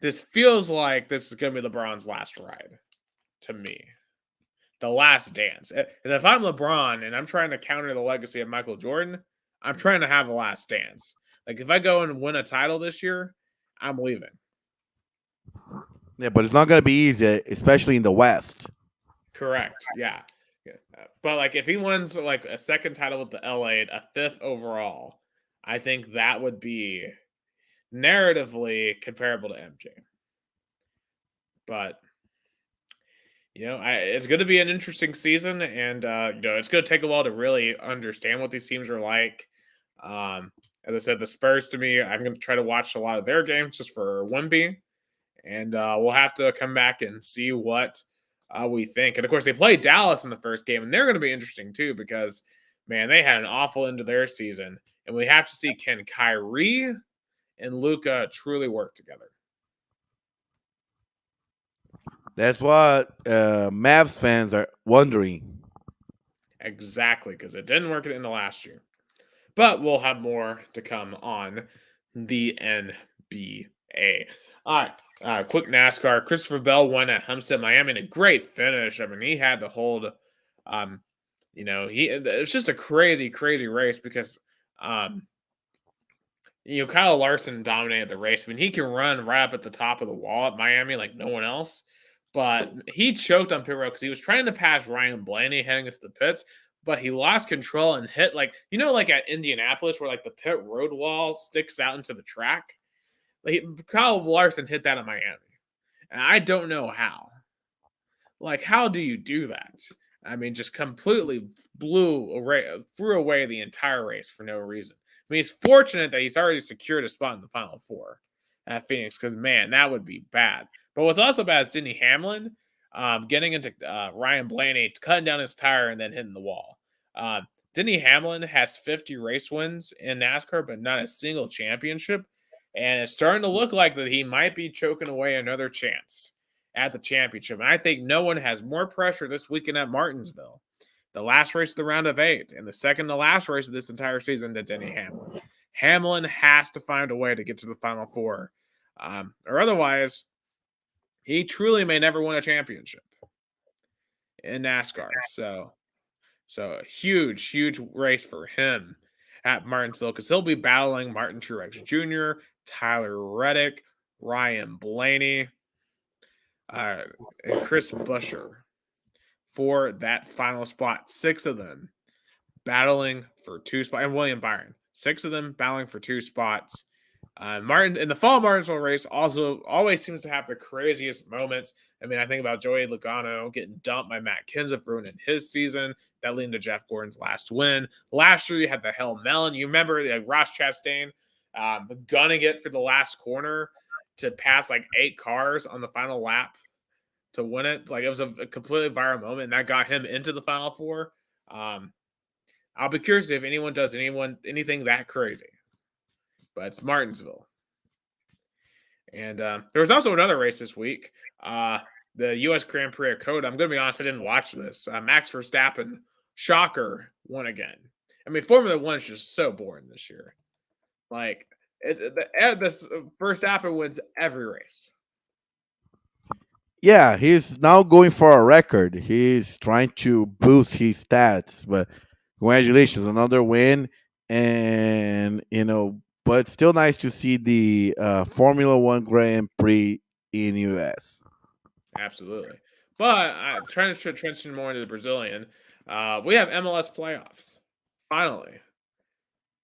This feels like this is going to be LeBron's last ride to me. The last dance. And if I'm LeBron and I'm trying to counter the legacy of Michael Jordan, I'm trying to have a last dance. Like if I go and win a title this year, I'm leaving. Yeah, but it's not going to be easy, especially in the West. Correct. Yeah. But like if he wins like a second title with the LA, a fifth overall, I think that would be narratively comparable to MJ. But it's going to be an interesting season, and it's going to take a while to really understand what these teams are like. As I said, the Spurs to me, I'm going to try to watch a lot of their games just for Wemby, and we'll have to come back and see what we think. And of course, they played Dallas in the first game, and they're going to be interesting too because, man, they had an awful end to their season, and we have to see can Kyrie and Luka truly work together. That's what Mavs fans are wondering. Exactly, because it didn't work in the last year. But we'll have more to come on the NBA. All right, quick NASCAR. Christopher Bell won at Homestead, Miami, and a great finish. I mean, he had to hold. It's just a crazy, crazy race because, Kyle Larson dominated the race. I mean, he can run right up at the top of the wall at Miami like no one else. But he choked on pit road because he was trying to pass Ryan Blaney heading into the pits, but he lost control and hit like at Indianapolis where like the pit road wall sticks out into the track. Like Kyle Larson hit that in Miami, and I don't know how. Like, how do you do that? I mean, just completely threw away the entire race for no reason. I mean, he's fortunate that he's already secured a spot in the Final Four at Phoenix because, man, that would be bad. But what's also bad is Denny Hamlin getting into Ryan Blaney, cutting down his tire and then hitting the wall. Denny Hamlin has 50 race wins in NASCAR, but not a single championship. And it's starting to look like that he might be choking away another chance at the championship. And I think no one has more pressure this weekend at Martinsville. The last race of the round of 8 and the second to last race of this entire season to Denny Hamlin. Hamlin has to find a way to get to the Final Four. Or otherwise, he truly may never win a championship in NASCAR. So a huge, huge race for him at Martinsville because he'll be battling Martin Truex Jr., Tyler Reddick, Ryan Blaney, and Chris Buescher for that final spot. 6 of them battling for 2 spots, and William Byron. 6 of them battling for 2 spots. Martin in the fall Martinsville race also always seems to have the craziest moments. I mean, I think about Joey Logano getting dumped by Matt Kenseth, ruining his season. That leading to Jeff Gordon's last win. Last year, you had the Hell Melon. You remember Ross Chastain gunning it for the last corner to pass like 8 cars on the final lap to win it. Like, it was a completely viral moment, and that got him into the Final Four. I'll be curious if anyone does anything that crazy. But it's Martinsville. And there was also another race this week, the U.S. Grand Prix of Coda. I'm going to be honest, I didn't watch this. Max Verstappen, shocker, won again. I mean, Formula One is just so boring this year. Like, this Verstappen wins every race. Yeah, he's now going for a record. He's trying to boost his stats, but congratulations, another win. And, but it's still nice to see the Formula One Grand Prix in US. Absolutely. But trying to transition more into the Brazilian, we have MLS playoffs, finally.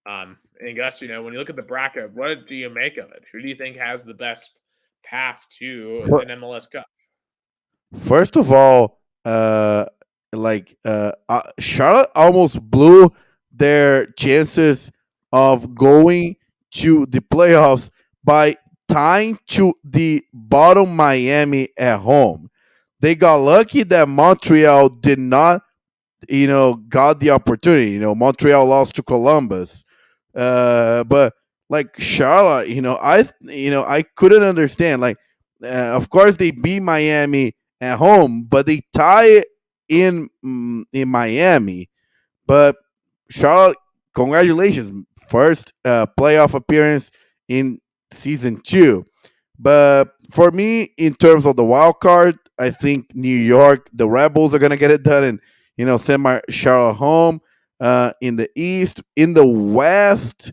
And Gus, when you look at the bracket, what do you make of it? Who do you think has the best path to an MLS Cup? First of all, Charlotte almost blew their chances of going to the playoffs by tying to the bottom Miami at home. They got lucky that Montreal did not, got the opportunity. Montreal lost to Columbus. But like Charlotte, I couldn't understand. Like, of course they beat Miami at home, but they tie in Miami. But Charlotte, congratulations, first playoff appearance in season 2. But for me, in terms of the wild card, I think New York, the Rebels are gonna get it done, and send my Charlotte home. In the East, in the West,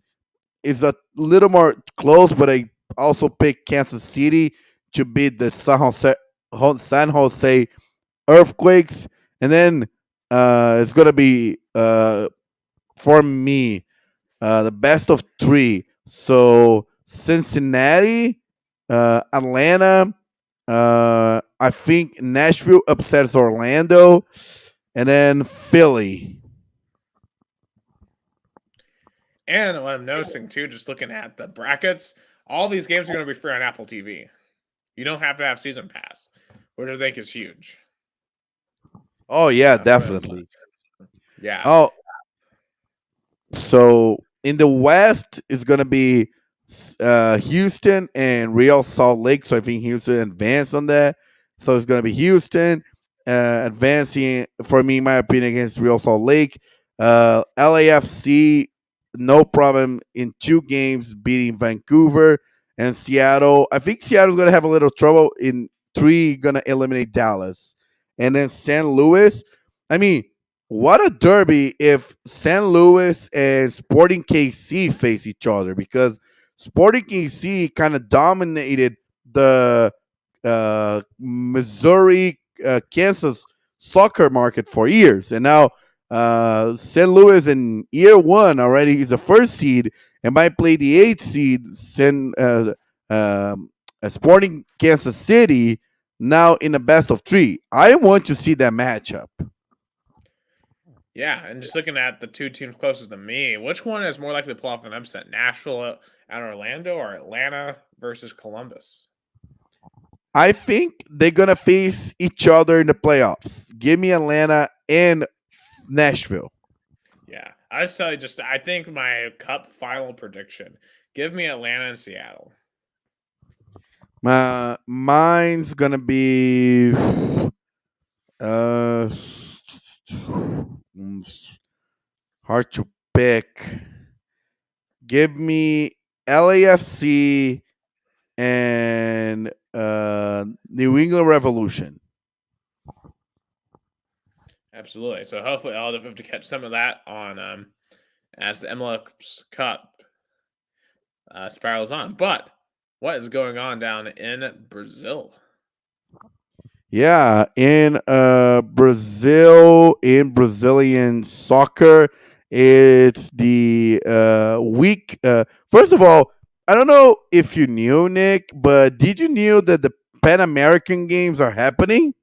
is a little more close, but I also picked Kansas City to beat the San Jose Earthquakes, and then it's gonna be for me the best of 3. So Cincinnati, Atlanta, I think Nashville upsets Orlando, and then Philly. And what I'm noticing too, just looking at the brackets, all these games are going to be free on Apple TV. You don't have to have season pass, which I think is huge. Oh yeah, definitely. Yeah. Oh, so in the West, it's gonna be Houston and Real Salt Lake. So I think Houston advanced on that. So it's gonna be Houston advancing for me, in my opinion, against Real Salt Lake. LAFC, no problem in 2 games beating Vancouver, and Seattle. I think Seattle's gonna have a little trouble in 3. Gonna eliminate Dallas, and then St. Louis. I mean, what a derby if St. Louis and Sporting KC face each other, because Sporting KC kind of dominated the Missouri, Kansas soccer market for years. And now St. Louis in year 1 already is the 1st seed and might play the 8th seed, Sporting Kansas City, now in the best of 3. I want to see that matchup. Yeah, and just looking at the 2 teams closest to me, which one is more likely to pull off an upset? Nashville at Orlando or Atlanta versus Columbus? I think they're going to face each other in the playoffs. Give me Atlanta and Nashville. Yeah, I think my Cup final prediction, give me Atlanta and Seattle. Mine's going to be hard to pick. Give me LAFC and New England Revolution. Absolutely. So hopefully I'll have to catch some of that on as the MLS Cup spirals on. But what is going on down in Brazil? Yeah, in Brazil, in Brazilian soccer, it's the week. First of all, I don't know if you knew, Nick, but did you knew that the Pan American Games are happening?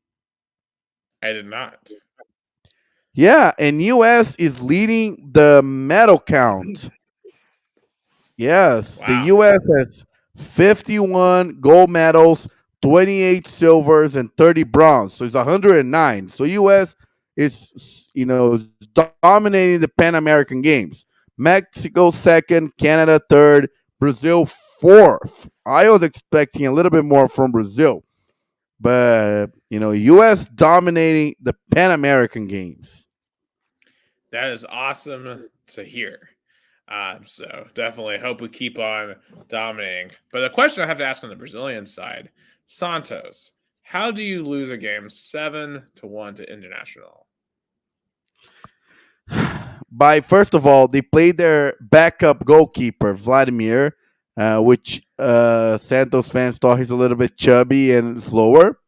I did not. Yeah, and US is leading the medal count. Yes, the Wow. US has 51 gold medals, 28 silvers, and 30 bronze. So it's 109. So US is, is dominating the Pan American Games. Mexico second, Canada third, Brazil fourth. I was expecting a little bit more from Brazil, but US dominating the Pan American Games. That is awesome to hear. So definitely hope we keep on dominating. But the question I have to ask on the Brazilian side, Santos, how do you lose a game 7-1 to International? By first of all, they played their backup goalkeeper Vladimir, which Santos fans thought he's a little bit chubby and slower.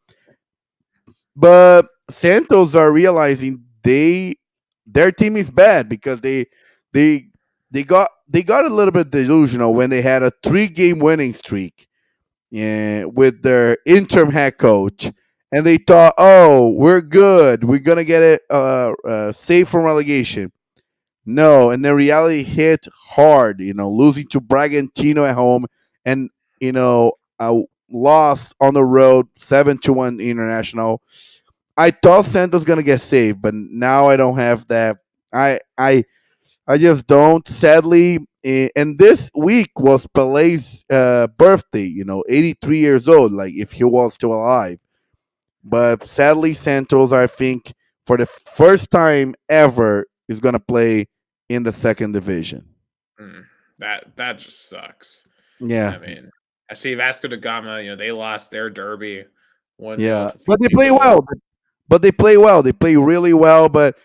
But Santos are realizing their team is bad because they they got a little bit delusional when they had a 3-game winning streak, with their interim head coach, and they thought, oh, we're good, we're gonna get it safe from relegation. No, and the reality hit hard, losing to Bragantino at home, and lost on the road 7-1 International. I thought Santos gonna get saved, but now I don't have that. I just don't. Sadly, and this week was Pele's birthday. 83 years old. Like if he was still alive. But sadly, Santos, I think, for the first time ever, is gonna play in the second division. Mm, that just sucks. Yeah, I mean, I see Vasco da Gama. They lost their derby 1-0 yeah, to but they Flamengo. play well. But they play well. They play really well. But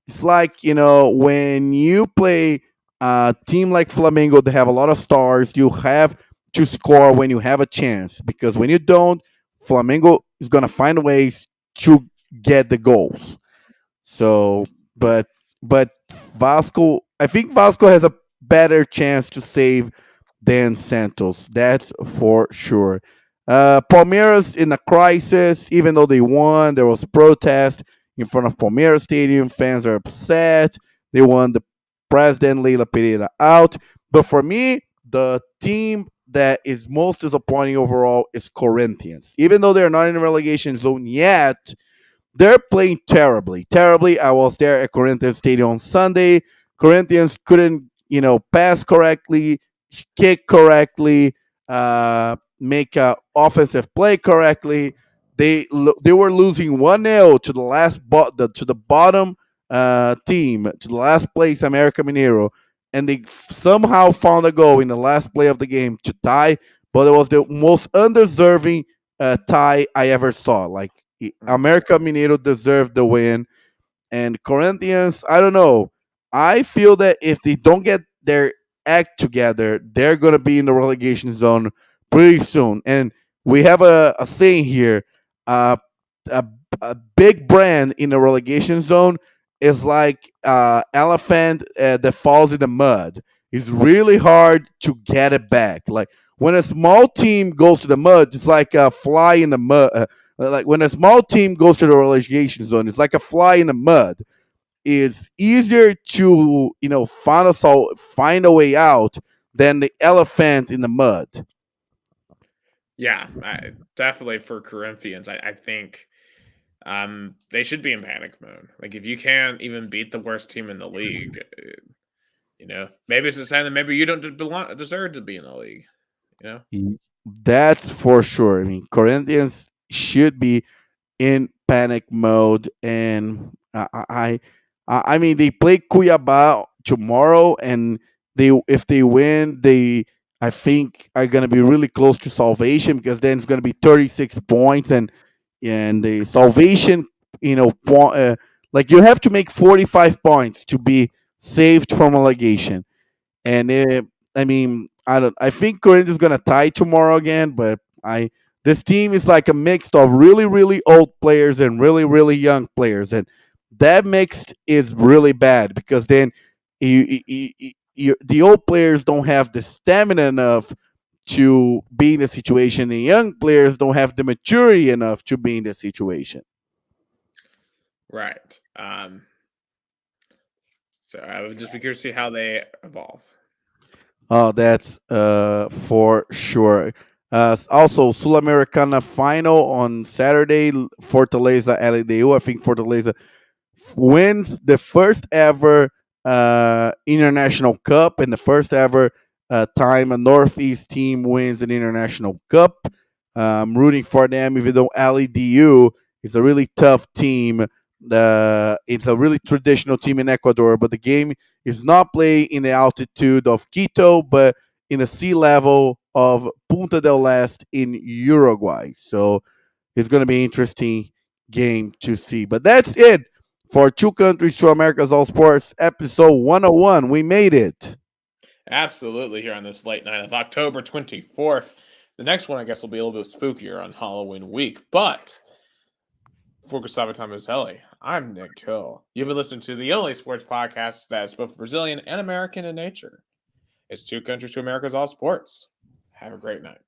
it's like when you play a team like Flamengo, they have a lot of stars. You have to score when you have a chance, because when you don't, Flamengo is gonna find ways to get the goals. So, but Vasco, I think Vasco has a better chance to save than Santos. That's for sure. Palmeiras in a crisis, even though they won, there was protest in front of Palmeiras Stadium. Fans are upset. They won the president Leila Pereira out. But for me, the team that is most disappointing overall is Corinthians. Even though they're not in the relegation zone yet, they're playing terribly, terribly. I was there at Corinthians Stadium on Sunday. Corinthians couldn't, pass correctly, kick correctly, make a offensive play correctly. They were losing 1-0 to the to the bottom team, to the last place, America Mineiro, and they somehow found a goal in the last play of the game to tie. But it was the most undeserving tie I ever saw. Like America Mineiro deserved the win, and Corinthians, I don't know. I feel that if they don't get their act together, they're gonna be in the relegation zone pretty soon. And we have a saying here: uh, a a big brand in the relegation zone is like elephant that falls in the mud. It's really hard to get it back. Like when a small team goes to the mud, it's like a fly in the mud. Like when a small team goes to the relegation zone, it's like a fly in the mud. It's easier to find a way out than the elephant in the mud. Yeah, definitely for Corinthians, I think they should be in panic mode. Like if you can't even beat the worst team in the league, maybe it's a sign that maybe you don't deserve to be in the league. That's for sure. I mean, Corinthians should be in panic mode, and I mean they play Cuiabá tomorrow, and if they win, they I think are gonna be really close to salvation, because then it's gonna be 36 points, and the salvation, like you have to make 45 points to be saved from relegation. And I mean, I don't. I think Corinthians is gonna tie tomorrow again, but I this team is like a mix of really really old players and really really young players, and that mix is really bad, because then you the old players don't have the stamina enough to be in the situation. The young players don't have the maturity enough to be in the situation. Right. So I would just be curious to see how they evolve. Oh, that's for sure. Also, Sul-Americana final on Saturday, Fortaleza LDU. I think Fortaleza wins the first ever international cup and the first ever time a Northeast team wins an international cup. I'm rooting for them, even though LEDU is a really tough team. It's a really traditional team in Ecuador, but the game is not played in the altitude of Quito, but in the sea level of Punta del Este in Uruguay. So it's going to be an interesting game to see. But that's it for Two Countries, Two Americas, All Sports, episode 101. We made it. Absolutely, here on this late night of October 24th. The next one, I guess, will be a little bit spookier on Halloween week. But for Gustavo Tomazeli, I'm Nick Hill. You've been listening to the only sports podcast that's both Brazilian and American in nature. It's Two Countries, Two Americas, All Sports. Have a great night.